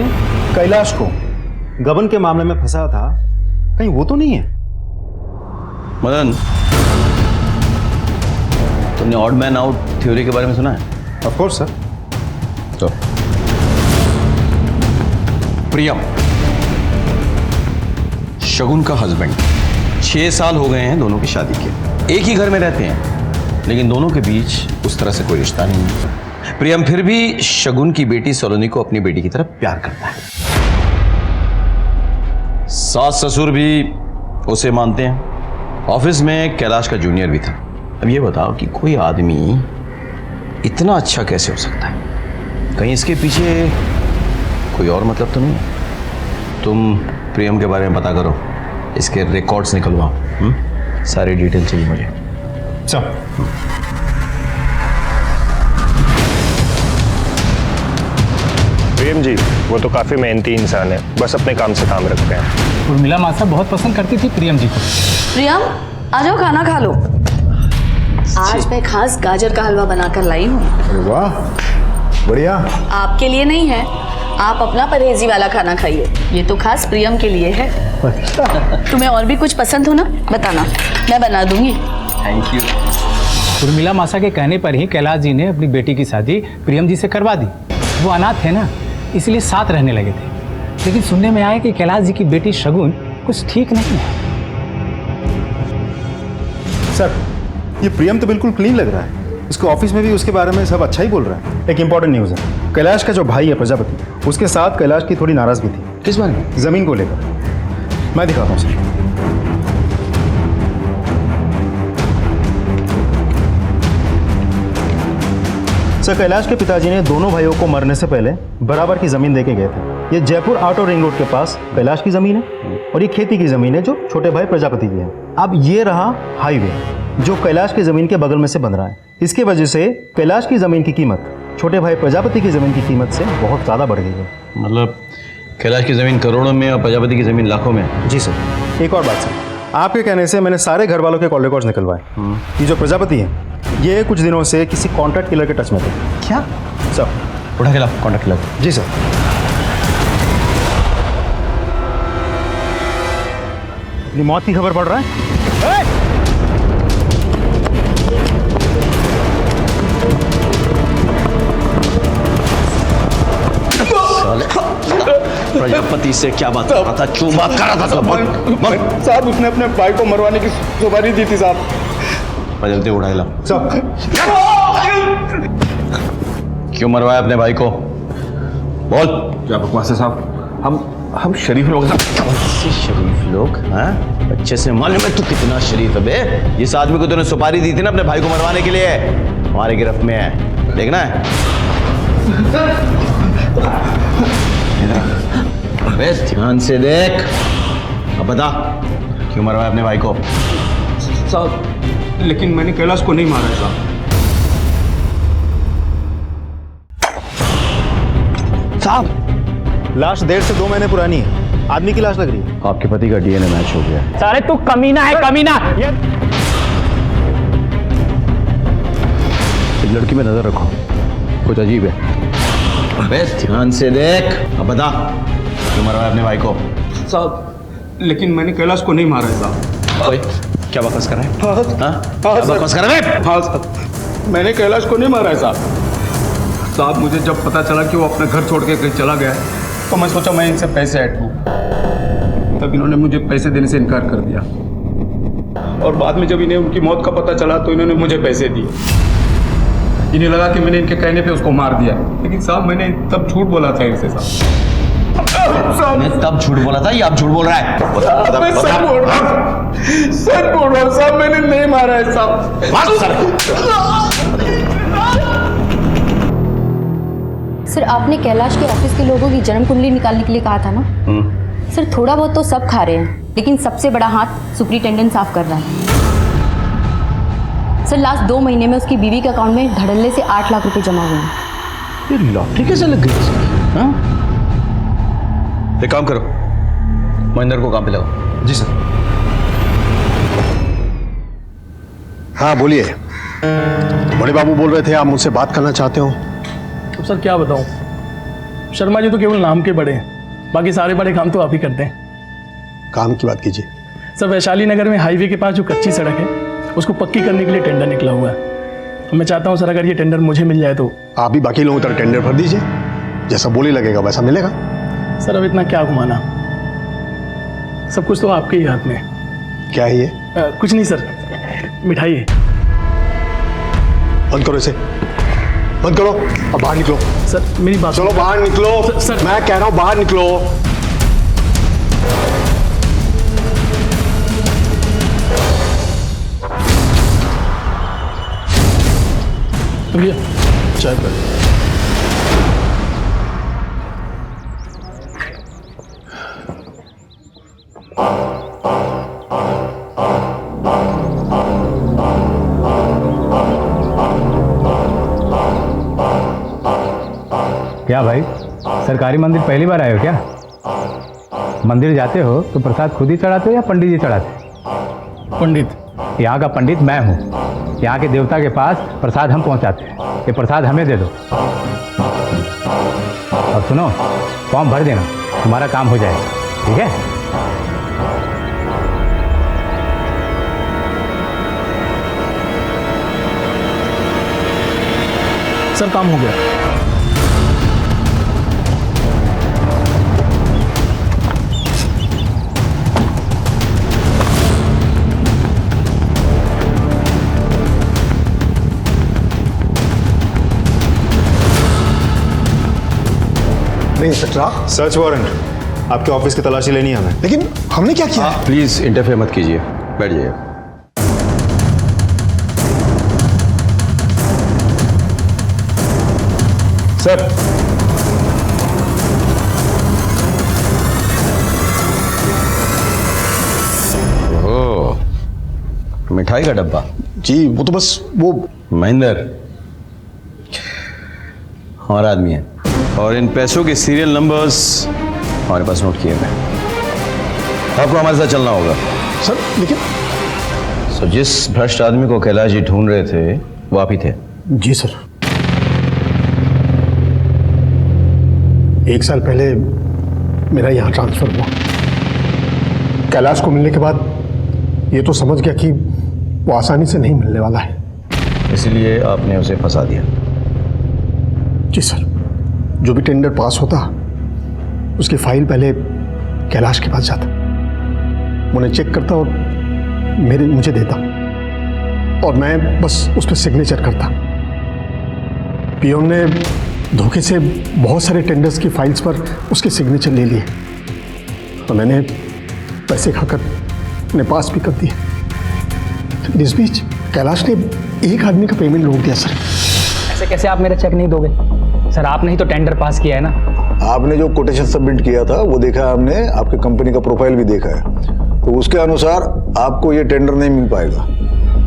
Speaker 2: कैलाश को गबन के मामले में फंसा था, कहीं वो तो नहीं है?
Speaker 13: मदन, तुमने ऑड मैन आउट थ्योरी के बारे में सुना है?
Speaker 2: Of course sir.
Speaker 13: तो प्रियम शगुन का हस्बैंड, 6 साल हो गए हैं दोनों की शादी के, एक ही घर में रहते हैं, लेकिन दोनों के बीच उस तरह से कोई रिश्ता नहीं है। प्रियम फिर भी शगुन की बेटी सलोनी को अपनी बेटी की तरफ प्यार करता है। सास ससुर भी उसे मानते हैं। ऑफिस में कैलाश का जूनियर भी था। अब ये बताओ कि कोई आदमी इतना अच्छा कैसे हो सकता है? कहीं इसके पीछे कोई और मतलब तो नहीं है? तुम प्रियम के बारे में पता करो, इसके रिकॉर्ड्स निकलवाओ। सारी डिटेल चाहिए मुझे।
Speaker 2: चल।
Speaker 15: प्रेम जी वो तो काफ़ी मेहनती इंसान है, बस अपने काम से काम रखते हैं।
Speaker 3: उर्मिला मासा बहुत पसंद करती थी प्रियम जी को।
Speaker 4: प्रियम, आ जाओ खाना खा लो। आज मैं खास गाजर का हलवा बनाकर लाई हूँ।
Speaker 2: वाह, बढ़िया।
Speaker 4: आपके लिए नहीं है, आप अपना परहेजी वाला खाना खाइए, ये तो खास प्रियम के लिए है। तुम्हें और भी कुछ पसंद हो ना, बताना, मैं बना दूंगी।
Speaker 13: Thank you.
Speaker 3: उर्मिला मासा के कहने पर ही कैलाश जी ने अपनी बेटी की शादी प्रियम जी से करवा दी। वो अनाथ थे ना, इसलिए साथ रहने लगे थे। लेकिन सुनने में आया कि कैलाश जी की बेटी शगुन कुछ ठीक नहीं है।
Speaker 2: सर, ये प्रियम तो बिल्कुल क्लीन लग रहा है। उसके ऑफिस में भी उसके बारे में सब अच्छा ही बोल रहा है। एक इंपॉर्टेंट न्यूज़ है, कैलाश का जो भाई है प्रजापति, उसके साथ कैलाश की थोड़ी नाराजगी थी।
Speaker 13: किस बारे में?
Speaker 2: जमीन को लेकर। मैं दिखाता हूँ सर। सर, कैलाश के पिताजी ने दोनों भाइयों को मरने से पहले बराबर की जमीन देके गए थे। ये जयपुर आउटर रिंग रोड के पास कैलाश की जमीन है और ये खेती की जमीन है जो छोटे भाई प्रजापति की है। अब ये रहा हाईवे जो कैलाश की जमीन के बगल में से बन रहा है। इसके वजह से कैलाश की जमीन की कीमत छोटे भाई प्रजापति की जमीन की कीमत से बहुत ज़्यादा बढ़ गई है।
Speaker 13: मतलब कैलाश की जमीन करोड़ों में और प्रजापति की जमीन लाखों में?
Speaker 2: जी सर। एक और बात सर, आपके कहने से मैंने सारे घर वालों के कॉल रिकॉर्ड्स निकलवाए। ये जो प्रजापति है, ये कुछ दिनों से किसी कॉन्ट्रैक्ट किलर के टच में थे।
Speaker 13: क्या
Speaker 2: सर?
Speaker 13: उठा के लाओ कॉन्ट्रैक्ट किलर।
Speaker 2: जी सर। अपनी मौत की खबर पड़ रहा है।
Speaker 13: प्रजापति से क्या बात कर रहा था? क्यों बात कर रहा था?
Speaker 15: साहब, उसने अपने भाई को मरवाने की सुपारी दी थी साहब।
Speaker 13: प्रजापति उठा के लाओ।
Speaker 2: साहब,
Speaker 13: क्यों मरवाया अपने भाई को? बोल।
Speaker 5: क्या बकवास है साहब? हम शरीफ लोग हैं।
Speaker 13: शरीफ लोग? हाँ, अच्छे से मालूम है तू कितना शरीफ है बे। जिस आदमी को तूने सुपारी दी थी ना अपने भाई को मरवाने के लिए, हमारे गिरफ्त में है, देखना है। बस ध्यान से देख। अब बता, क्यों मरवाया अपने भाई को?
Speaker 15: साहब, लेकिन मैंने कैलाश को नहीं मारा है साहब।
Speaker 2: साहब, लाश 1.5 से 2 महीने पुरानी है। आदमी की लाश लग रही है।
Speaker 13: आपके पति का डीएनए मैच हो गया।
Speaker 7: साले तू कमीना है, कमीना।
Speaker 13: इस लड़की में नजर रखो, कुछ अजीब है। बस ध्यान से देख। अब बता, क्यों मरवाया अपने भाई को?
Speaker 15: साहब, लेकिन मैंने कैलाश को नहीं मारा है साहब।
Speaker 13: ओए, क्या बकवास कर रहा है?
Speaker 15: हाँ,
Speaker 13: बकवास कर रहा है?
Speaker 15: हाँ साहब, मैंने कैलाश को नहीं मारा है साहब। साहब, मुझे जब पता चला कि वो अपना घर छोड़ के कहीं चला गया तो मैं सोचा मैं इनसे पैसे ऐड लूँ। तब इन्होंने मुझे पैसे देने से इनकार कर दिया और बाद में जब इन्हें उनकी मौत का पता चला तो इन्होंने मुझे पैसे दिए। इन्हें लगा कि मैंने इनके कहने पे उसको मार दिया, लेकिन साहब मैंने तब झूठ बोला था इनसे साहब।
Speaker 13: मैं तब झूठ बोला था या आप झूठ बोल रहा है?
Speaker 15: मैं सच बोल रहा हूँ, सच बोल रहा हूँ साहब, मैंने नहीं मारा है साहब।
Speaker 12: सर, आपने कैलाश के ऑफिस के लोगों की जन्म कुंडली निकालने के लिए कहा था ना? सर, थोड़ा बहुत तो सब खा रहे हैं, लेकिन सबसे बड़ा हाथ सुपरिटेंडेंट साफ कर रहा है। सर, लास्ट 2 महीने में उसकी बीवी के अकाउंट में धड़ल्ले से 8 लाख रुपए जमा हुए हैं।
Speaker 13: ये लॉटरी कैसे लग गई? हाँ? एक काम करो, महेंद्र को काम पे लगाओ।
Speaker 2: जी सर।
Speaker 17: हाँ बोलिए। बड़े बाबू बोल रहे थे आप मुझसे बात करना चाहते हो।
Speaker 21: तो सर क्या बताऊं, शर्मा जी तो केवल नाम के बड़े हैं, बाकी सारे बड़े काम तो आप ही करते हैं।
Speaker 17: काम की बात कीजिए।
Speaker 21: सर वैशाली नगर में हाईवे के पास जो कच्ची सड़क है उसको पक्की करने के लिए टेंडर निकला हुआ है। मैं चाहता हूं सर अगर ये टेंडर मुझे मिल जाए तो।
Speaker 17: आप भी बाकी लोगों तरह टेंडर भर दीजिए, जैसा बोली लगेगा वैसा मिलेगा।
Speaker 21: सर अब इतना क्या घुमाना, सब कुछ तो आपके ही हाथ में है।
Speaker 17: क्या है ये?
Speaker 21: कुछ नहीं सर, मिठाई है।
Speaker 17: बंद करो इसे, बंद करो। अब बाहर निकलो।
Speaker 21: सर मेरी बात
Speaker 17: चलो बाहर निकलो। सर मैं कह रहा हूं बाहर निकलो।
Speaker 21: भैया चाय पर।
Speaker 3: क्या भाई, सरकारी मंदिर पहली बार आए हो क्या? मंदिर जाते हो तो प्रसाद खुद ही चढ़ाते हो या पंडित जी चढ़ाते?
Speaker 21: पंडित।
Speaker 3: यहाँ का पंडित मैं हूँ। यहाँ के देवता के पास प्रसाद हम पहुँचाते हैं। ये प्रसाद हमें दे दो। और सुनो, फॉर्म भर देना, तुम्हारा काम हो जाएगा। ठीक है?
Speaker 21: सर काम हो गया।
Speaker 2: सर्च वारंट, आपके ऑफिस की तलाशी लेनी है हमें।
Speaker 17: लेकिन हमने क्या किया?
Speaker 13: प्लीज इंटरफेयर मत कीजिए, बैठ जाइए।
Speaker 2: सर
Speaker 13: ओह, मिठाई का डब्बा।
Speaker 17: जी वो तो बस वो
Speaker 13: महेंद्र हमारा आदमी है और इन पैसों के सीरियल नंबर्स हमारे पास नोट किए गए। आपको हमारे साथ चलना होगा।
Speaker 17: सर लेकिन
Speaker 13: सो जिस भ्रष्ट आदमी को कैलाश जी ढूंढ रहे थे वो आप ही थे।
Speaker 17: जी सर। 1 साल पहले मेरा यहाँ ट्रांसफर हुआ। कैलाश को मिलने के बाद ये तो समझ गया कि वो आसानी से नहीं मिलने वाला है,
Speaker 13: इसलिए आपने उसे फंसा दिया।
Speaker 17: जी सर। जो भी टेंडर पास होता उसकी फाइल पहले कैलाश के पास जाता, उन्हें चेक करता और मुझे देता और मैं बस उस पर सिग्नेचर करता। पियोन ने धोखे से बहुत सारे टेंडर्स की फाइल्स पर उसके सिग्नेचर ले लिए तो मैंने पैसे खाकर उन्हें पास भी कर दिए। इस बीच कैलाश ने एक आदमी का पेमेंट रोक दिया। सर
Speaker 7: ऐसे कैसे आप मेरा चेक नहीं दोगे? सर आपने ही तो टेंडर पास किया है ना।
Speaker 9: आपने जो कोटेशन सबमिट किया था वो देखा है हमने, आपके कंपनी का प्रोफाइल भी देखा है, तो उसके अनुसार आपको ये टेंडर नहीं मिल पाएगा।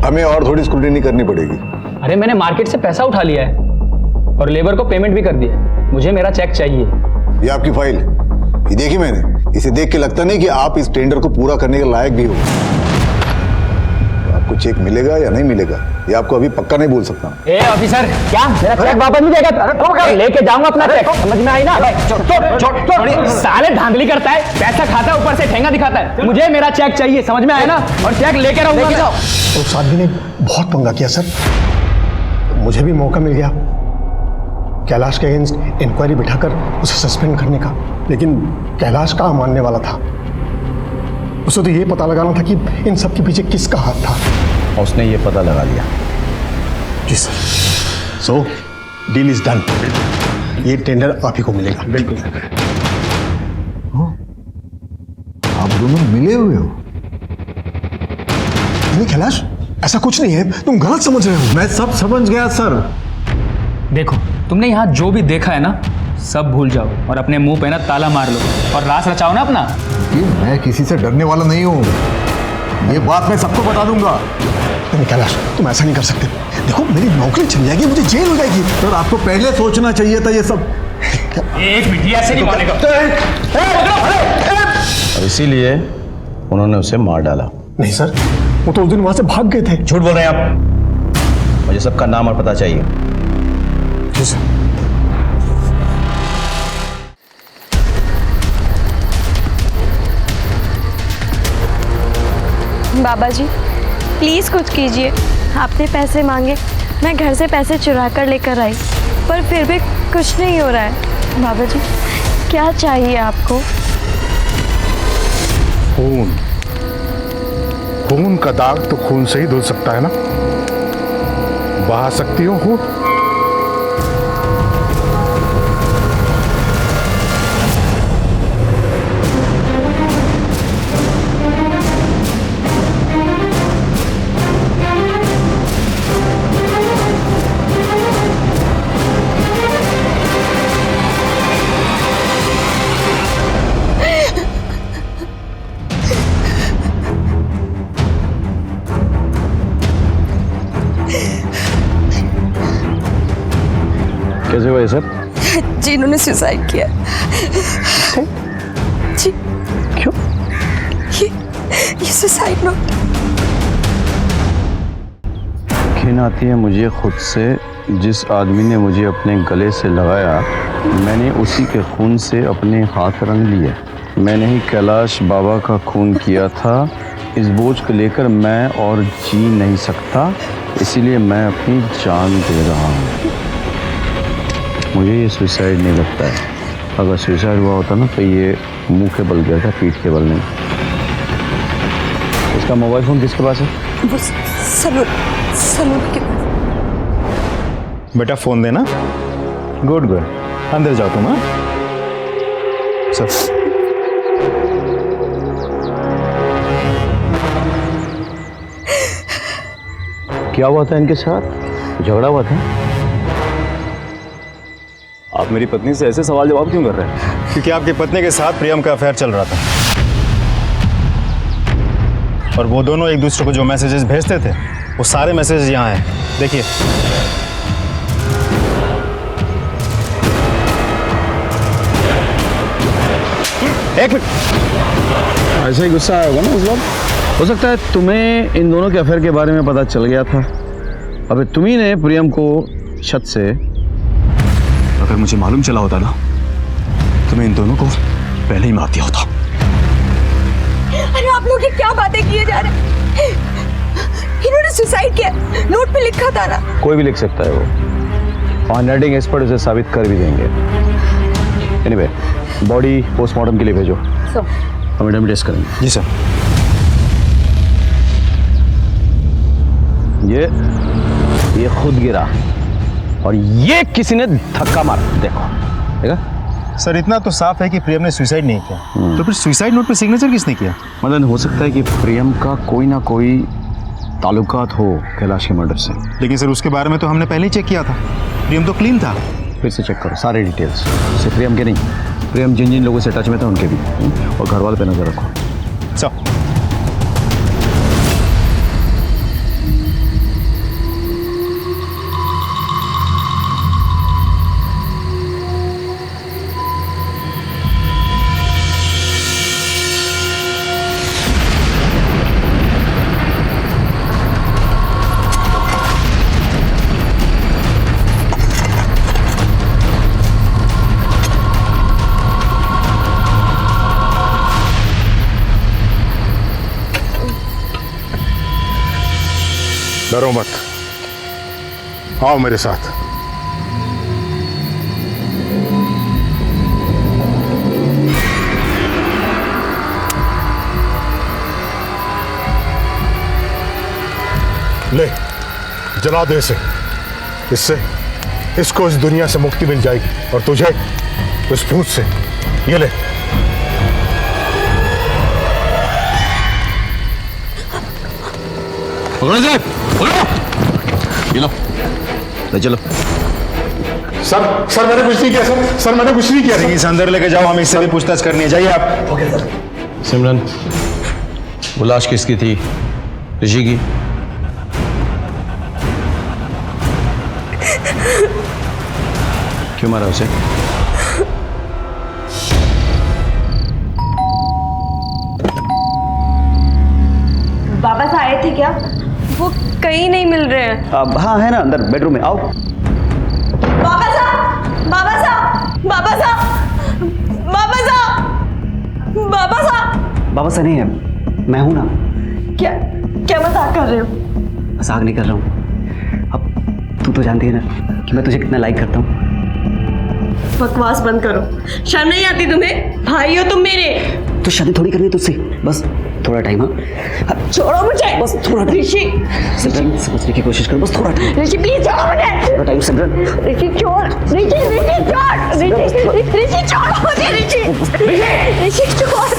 Speaker 9: हमें और थोड़ी स्क्रूटिनी करनी पड़ेगी।
Speaker 7: अरे मैंने मार्केट से पैसा उठा लिया है और लेबर को पेमेंट भी कर दिया। मुझे मेरा चेक चाहिए।
Speaker 9: ये आपकी फाइल, ये देखी मैंने। इसे देख के लगता नहीं कि आप इस टेंडर को पूरा करने के लायक भी हो। तो आपको चेक मिलेगा या नहीं मिलेगा ये आपको अभी पक्का नहीं बोल सकता।
Speaker 7: ए ऑफिसर, क्या मेरा चेक वापस नहीं देगा? लेके जाऊंगा अपना चेक, समझ में आई ना? साले धांधली करता है, पैसा खाता है, ऊपर से ठेंगा दिखाता है। मुझे मेरा चेक चाहिए, समझ में आया ना? और चेक लेके रहूंगा।
Speaker 17: उस आदमी ने बहुत पंगा किया सर। मुझे भी मौका मिल गया कैलाश के अगेंस्ट इंक्वायरी बिठाकर उसे सस्पेंड करने का, लेकिन कैलाश कहाँ मानने वाला था। उसे तो ये पता लगाना था कि इन सब के पीछे किसका हाथ था।
Speaker 13: उसने ये पता लगा लिया।
Speaker 17: जी sir. So deal is done. ये टेंडर आप ही को मिलेगा।
Speaker 21: बिल्कुल।
Speaker 9: आप दोनों मिले हुए हो?
Speaker 17: नहीं कैलाश, ऐसा कुछ नहीं है, तुम गलत समझ रहे हो।
Speaker 9: मैं सब समझ गया सर।
Speaker 7: देखो तुमने यहाँ जो भी देखा है ना सब भूल जाओ और अपने मुंह पे ना ताला मार लो और रास रचाओ ना अपना।
Speaker 9: कि मैं किसी से डरने वाला नहीं हूँ, ये बात मैं सबको बता दूंगा।
Speaker 17: नहीं कैलाश, तुम ऐसा नहीं कर सकते। देखो मेरी नौकरी चली जाएगी, मुझे जेल हो जाएगी।
Speaker 9: सर आपको पहले सोचना चाहिए था ये सब।
Speaker 7: एक मिनट, ऐसे नहीं मानेगा।
Speaker 13: और इसीलिए उन्होंने उसे मार डाला।
Speaker 17: नहीं सर, वो तो उस दिन वहां से भाग गए थे।
Speaker 13: झूठ बोल रहे हैं आप। मुझे सबका नाम और पता चाहिए।
Speaker 17: जी सर।
Speaker 14: बाबा जी प्लीज़ कुछ कीजिए। आपने पैसे मांगे, मैं घर से पैसे चुरा कर लेकर आई, पर फिर भी कुछ नहीं हो रहा है। बाबा जी क्या चाहिए आपको?
Speaker 11: खून। खून का दाग तो खून से ही धुल सकता है ना। बहा सकती हो खून?
Speaker 13: कैसे हुआ ये सब?
Speaker 6: जी इन्होंने सुसाइड किया। जी।
Speaker 13: क्यों?
Speaker 6: ये सुसाइड नोट।
Speaker 13: घिन आती है मुझे खुद से। जिस आदमी ने मुझे अपने गले से लगाया, मैंने उसी के खून से अपने हाथ रंग लिए। मैंने ही कैलाश बाबा का खून किया था। इस बोझ को लेकर मैं और जी नहीं सकता, इसीलिए मैं अपनी जान दे रहा हूँ। मुझे ये सुसाइड नहीं लगता है। अगर सुसाइड हुआ होता ना तो ये मुंह के बल गया था, पीठ के बल नहीं। इसका मोबाइल फ़ोन किसके पास है?
Speaker 6: वो सलून के पास।
Speaker 2: बेटा फोन देना। गुड गुड, अंदर जाओ तुम। हाँ सब
Speaker 13: क्या हुआ था इनके साथ? झगड़ा हुआ था?
Speaker 2: आप मेरी पत्नी से ऐसे सवाल जवाब क्यों कर रहे हैं? क्योंकि आपकी पत्नी के साथ प्रियम का अफेयर चल रहा था, और वो दोनों एक दूसरे को जो मैसेजेस भेजते थे वो सारे मैसेज यहाँ हैं, देखिए।
Speaker 13: एक मिनट। ऐसा ही गुस्सा आया होगा ना उस वक्त। हो सकता है तुम्हें इन दोनों के अफेयर के बारे में पता चल गया था। अबे तुम्ही ने प्रियम को छत से,
Speaker 2: अगर मुझे मालूम चला होता ना तो मैं इन दोनों को पहले ही मार दिया होता।
Speaker 6: अरे आप लोग ये क्या बातें किए जा रहे हैं? इन्होंने सुसाइड किया, नोट पे लिखा था ना।
Speaker 13: कोई भी लिख सकता है वो, और नर्डिंग एक्सपर्ट उसे साबित कर भी देंगे। एनीवे, बॉडी पोस्टमार्टम के लिए भेजो। हम एडम टेस्ट करेंगे।
Speaker 2: जी सर।
Speaker 13: ये खुद गिरा और ये किसी ने धक्का मारा। देखो
Speaker 2: सर, इतना तो साफ है कि प्रियम ने सुसाइड नहीं किया, तो फिर सुसाइड नोट पे सिग्नेचर किसने किया?
Speaker 13: मतलब हो सकता है कि प्रियम का कोई ना कोई ताल्लुकात हो कैलाश के मर्डर से।
Speaker 2: लेकिन सर उसके बारे में तो हमने पहले ही चेक किया था, प्रियम तो क्लीन था।
Speaker 13: फिर से चेक करो सारे डिटेल्स, सिर्फ प्रियम के नहीं, प्रियम जिन जिन लोगों से टच में था उनके भी, और घर वाले पे नजर रखो।
Speaker 2: सब
Speaker 11: डरो मत, आओ मेरे साथ। ले, जला दे इसे। इससे इसको इस दुनिया से मुक्ति मिल जाएगी, और तुझे उस भूत से। ये ले।
Speaker 13: ये लो, ले चलो।
Speaker 11: सर मैंने कुछ नहीं किया। सर मैंने कुछ नहीं किया।
Speaker 2: इसे अंदर लेके जाओ, हमें इससे भी पूछताछ करनी है। जाइए आप।
Speaker 11: Okay sir.
Speaker 13: सिमरन, वो लाश किसकी थी? ऋषि की? क्यों मारा उसे?
Speaker 14: क्या? वो कहीं नहीं मिल रहे हैं।
Speaker 16: हाँ है ना अंदर बेडरूम में, आओ।
Speaker 14: बाबा साहब, बाबा साहब, बाबा साहब, बाबा साहब, बाबा साहब।
Speaker 16: बाबा साहब नहीं है, मैं हूं ना।
Speaker 14: क्या क्या मजाक कर रहे हो?
Speaker 16: मजाक नहीं कर रहा हूं। अब तू तो जानती है ना कि मैं तुझे कितना लाइक करता हूँ।
Speaker 14: बकवास बंद करो, शर्म नहीं आती तुम्हें? भाई हो तुम मेरे।
Speaker 16: तो शादी थोड़ी करनी है तुझसे, बस थोड़ा टाइम। हाँ
Speaker 14: छोड़ो मुझे,
Speaker 16: बस थोड़ा टाइम।
Speaker 14: ऋषि,
Speaker 16: सिमरन समझने की कोशिश कर, बस थोड़ा टाइम।
Speaker 14: ऋषि प्लीज छोड़ो मुझे।
Speaker 16: थोड़ा टाइम सिमरन।
Speaker 14: ऋषि छोड़, ऋषि छोड़, ऋषि छोड़ो मुझे, ऋषि छोड़।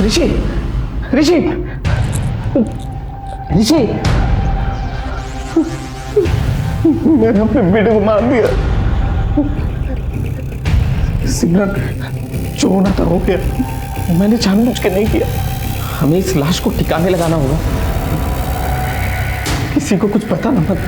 Speaker 7: ऋषि, ऋषि, ऋषि, मैंने अपने बेटे को मार दिया। सिमरन, जो होना था हो गया। मैंने जानबूझ के नहीं किया। हमें इस लाश को ठिकाने लगाना होगा। किसी को कुछ पता ना मत।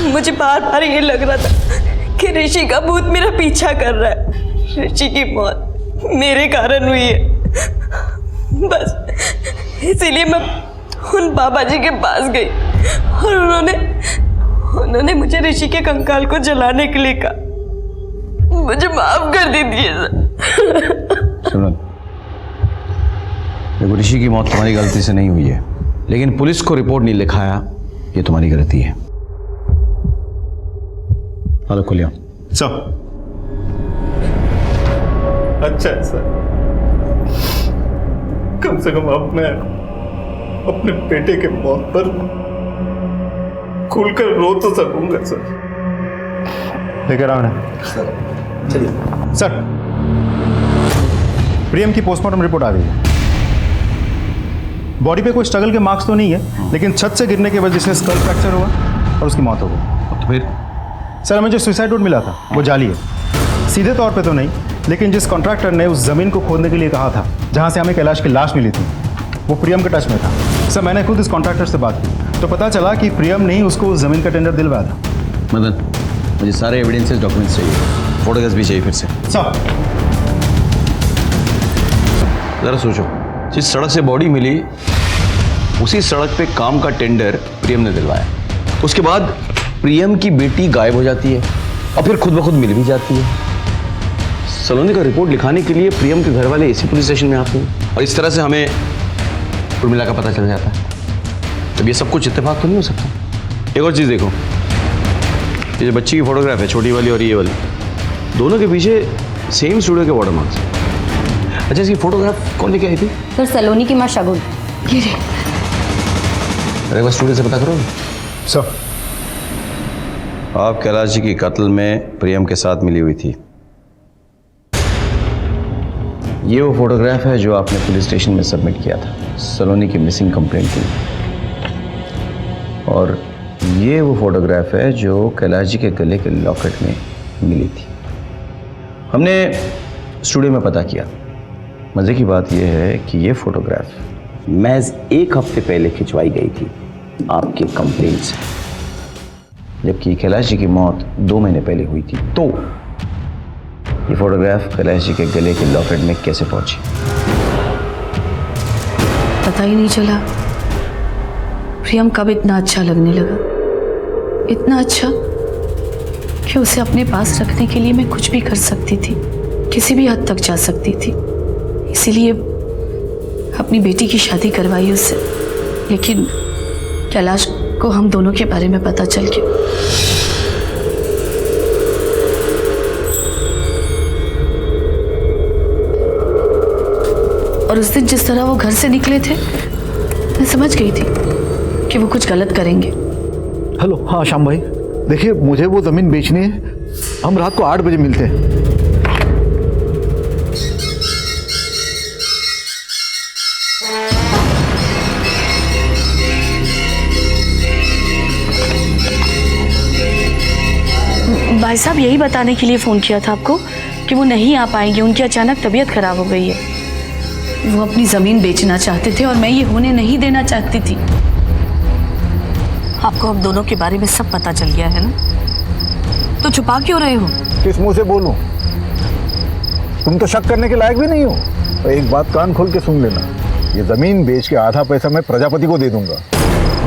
Speaker 14: मुझे बार बार ये लग रहा था कि ऋषि का भूत मेरा पीछा कर रहा है। ऋषि की मौत मेरे कारण हुई है, बस इसीलिए मैं उन बाबा जी के पास गई और उन्होंने मुझे ऋषि के कंकाल को जलाने के लिए कहा। मुझे माफ कर दीजिए सर।
Speaker 13: सुनो, देखो ऋषि की मौत तुम्हारी गलती से नहीं हुई है, लेकिन पुलिस को रिपोर्ट नहीं लिखाया, ये तुम्हारी गलती है। हेलो खुलिया
Speaker 2: सर।
Speaker 21: अच्छा है सर, कम से कम अब मैं अपने बेटे के मौत पर खुलकर रो तो सकूंगा सर।
Speaker 2: लेकर आओ ना चलिए। सर, प्रियम की पोस्टमार्टम रिपोर्ट आ गई है। बॉडी पे कोई स्ट्रगल के मार्क्स तो नहीं है, लेकिन छत से गिरने की वजह से स्कल फ्रैक्चर हुआ और उसकी मौत हो गई।
Speaker 13: तो फिर
Speaker 2: सर, हमें जो सुसाइड नोट मिला था वो जाली है। सीधे तौर पे तो नहीं, लेकिन जिस कॉन्ट्रैक्टर ने उस जमीन को खोदने के लिए कहा था जहां से हमें कैलाश की लाश मिली थी, वो प्रियम के टच में था। सर, मैंने खुद इस कॉन्ट्रैक्टर से बात की तो पता चला कि प्रियम ने ही उसको उस जमीन का टेंडर दिलवाया था।
Speaker 13: मदन, मुझे सारे एविडेंसेस, डॉक्यूमेंट्स चाहिए, फोटोग्राफ्स भी चाहिए फिर से।
Speaker 2: सर,
Speaker 13: जरा सोचो, जिस सड़क से बॉडी मिली उसी सड़क पे काम का टेंडर प्रियम ने दिलवाया। उसके बाद प्रियम की बेटी गायब हो जाती है और फिर खुद ब खुद मिल भी जाती है। सलोनी का रिपोर्ट लिखाने के लिए प्रियम के घर वाले इसी पुलिस स्टेशन में आते हैं और इस तरह से हमें उर्मिला का पता चल जाता है। तब ये सब कुछ इत्तेफाक तो नहीं हो सकता। एक और चीज़ देखो, ये जो बच्ची की फोटोग्राफ है, छोटी वाली और ये वाली, दोनों के पीछे सेम स्टूडियो के वाटर मार्क्स। अच्छा, इसकी फोटोग्राफ कौन लेके आई थी?
Speaker 12: सर, सलोनी की माँ शगुन।
Speaker 13: अरे बस स्टूडियो से पता करो।
Speaker 2: सर,
Speaker 13: आप कैलाश जी की कत्ल में प्रियम के साथ मिली हुई थी। ये वो फोटोग्राफ है जो आपने पुलिस स्टेशन में सबमिट किया था सलोनी की मिसिंग कंप्लेंट के लिए, और ये वो फोटोग्राफ है जो कैलाश जी के गले के लॉकेट में मिली थी। हमने स्टूडियो में पता किया। मज़े की बात यह है कि ये फोटोग्राफ महज 1 हफ्ते पहले खिंचवाई गई थी आपके कंप्लेंट से, जबकि कैलाश जी की मौत 2 महीने पहले हुई थी। तो ये फोटोग्राफ कैलाश जी के गले के लॉकेट में कैसे पहुंची?
Speaker 4: पता ही नहीं चला प्रियम कब इतना अच्छा लगने लगा, इतना अच्छा कि उसे अपने पास रखने के लिए मैं कुछ भी कर सकती थी, किसी भी हद तक जा सकती थी। इसीलिए अपनी बेटी की शादी करवाई उससे, लेकिन कैलाश को हम दोनों के बारे में पता चल गया। और उस दिन जिस तरह वो घर से निकले थे, मैं समझ गई थी कि वो कुछ गलत करेंगे।
Speaker 10: हेलो, हाँ श्याम भाई, देखिए मुझे वो ज़मीन बेचनी है। हम रात को 8 बजे मिलते हैं।
Speaker 4: भाई साहब, यही बताने के लिए फ़ोन किया था आपको कि वो नहीं आ पाएंगे, उनकी अचानक तबीयत खराब हो गई है। वो अपनी जमीन बेचना चाहते थे और मैं ये होने नहीं देना चाहती थी। आपको हम दोनों के बारे में सब पता चल गया है ना, तो छुपा क्यों रहे हो?
Speaker 9: किस मुंह से बोलूं? तुम तो शक करने के लायक भी नहीं हो। तो एक बात कान खोल के सुन लेना, ये जमीन बेच के आधा पैसा मैं प्रजापति को दे दूंगा,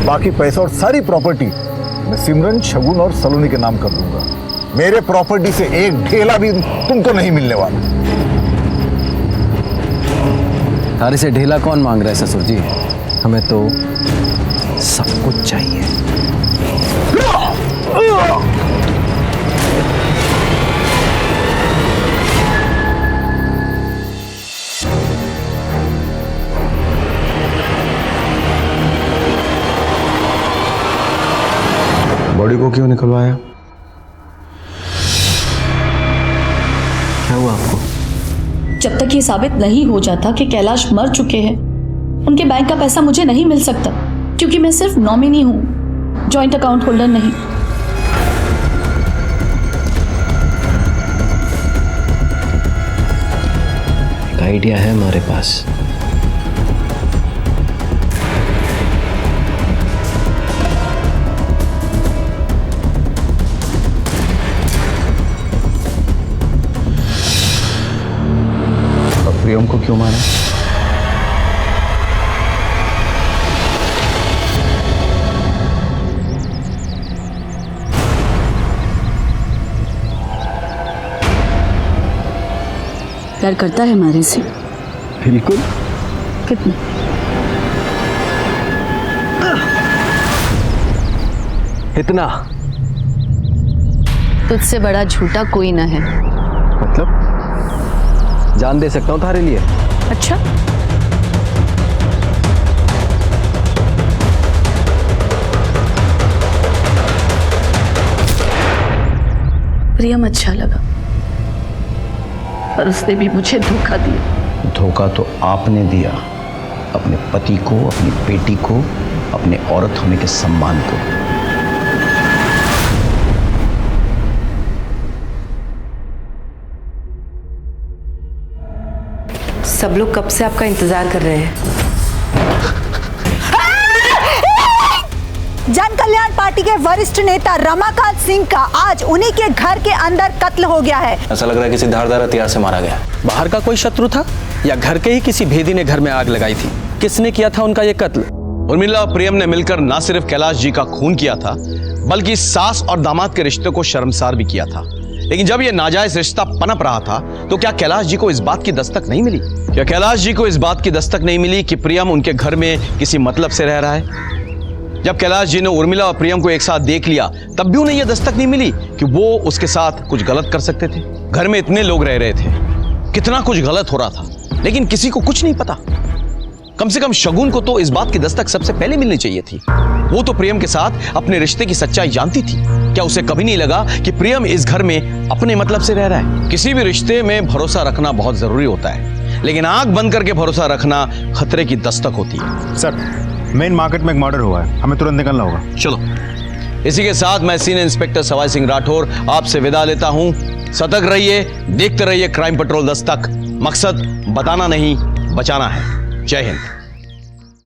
Speaker 9: बाकी पैसा और सारी प्रॉपर्टी मैं सिमरन, शगुन और सलोनी के नाम कर दूंगा। मेरे प्रॉपर्टी से एक ढेला भी तुमको नहीं मिलने वाला।
Speaker 8: तारे से ढेला कौन मांग रहा है ससुर जी? हमें तो सब कुछ चाहिए।
Speaker 13: बॉडी को क्यों निकलवाया?
Speaker 8: क्या हुआ आपको?
Speaker 4: जब तक ये साबित नहीं हो जाता कि कैलाश मर चुके हैं, उनके बैंक का पैसा मुझे नहीं मिल सकता, क्योंकि मैं सिर्फ नॉमिनी हूं, जॉइंट अकाउंट होल्डर नहीं।
Speaker 8: एक आइडिया है हमारे पास।
Speaker 13: प्रियम को क्यों मारा?
Speaker 4: प्यार करता है हमारे से?
Speaker 8: बिल्कुल।
Speaker 4: कितना?
Speaker 8: इतना।
Speaker 4: तुझसे बड़ा झूठा कोई ना है।
Speaker 8: मतलब जान दे सकता हूँ तुम्हारे लिए।
Speaker 4: अच्छा, प्रियम अच्छा लगा, पर उसने भी मुझे धोखा दिया।
Speaker 1: धोखा तो आपने दिया, अपने पति को, अपनी बेटी को, अपने औरत होने के सम्मान को।
Speaker 19: सब लोग कब से आपका इंतजार कर रहे हैं।
Speaker 22: जन कल्याण पार्टी के वरिष्ठ नेता रमाकांत सिंह का आज उन्हीं के घर के अंदर कत्ल हो गया है।
Speaker 8: ऐसा लग रहा है किसी धारदार हथियार से मारा गया।
Speaker 7: बाहर का कोई शत्रु था या घर के ही किसी भेदी ने घर में आग लगाई थी? किसने किया था उनका ये कत्ल?
Speaker 13: उर्मिला और प्रियम ने मिलकर न सिर्फ कैलाश जी का खून किया था, बल्कि सास और दामाद के रिश्ते को शर्मसार भी किया था। लेकिन जब यह नाजायज रिश्ता पनप रहा था, तो क्या कैलाश जी को इस बात की दस्तक नहीं मिली? क्या कैलाश जी को इस बात की दस्तक नहीं मिली कि प्रियम उनके घर में किसी मतलब से रह रहा है? जब कैलाश जी ने उर्मिला और प्रियम को एक साथ देख लिया, तब भी उन्हें यह दस्तक नहीं मिली कि वो उसके साथ कुछ गलत कर सकते थे। घर में इतने लोग रह रहे थे, कितना कुछ गलत हो रहा था, लेकिन किसी को कुछ नहीं पता। कम से कम शगुन को तो इस बात की दस्तक सबसे पहले मिलनी चाहिए थी। वो तो प्रियम के साथ अपने रिश्ते की सच्चाई जानती थी। क्या उसे कभी नहीं लगा कि प्रियम इस घर में अपने मतलब से रह रहा है? किसी भी रिश्ते में भरोसा रखना बहुत जरूरी होता है, लेकिन आंख बंद करके भरोसा रखना खतरे की दस्तक होती है।
Speaker 2: सर, मेन मार्केट में एक मर्डर हुआ है, हमें तुरंत निकलना होगा।
Speaker 13: चलो। इसी के साथ मैं सीनियर इंस्पेक्टर सवाई सिंह राठौर आपसे विदा लेता हूं। सतर्क रहिए, देखते रहिए क्राइम पेट्रोल दस्तक। मकसद बताना नहीं, बचाना है। जय हिंद।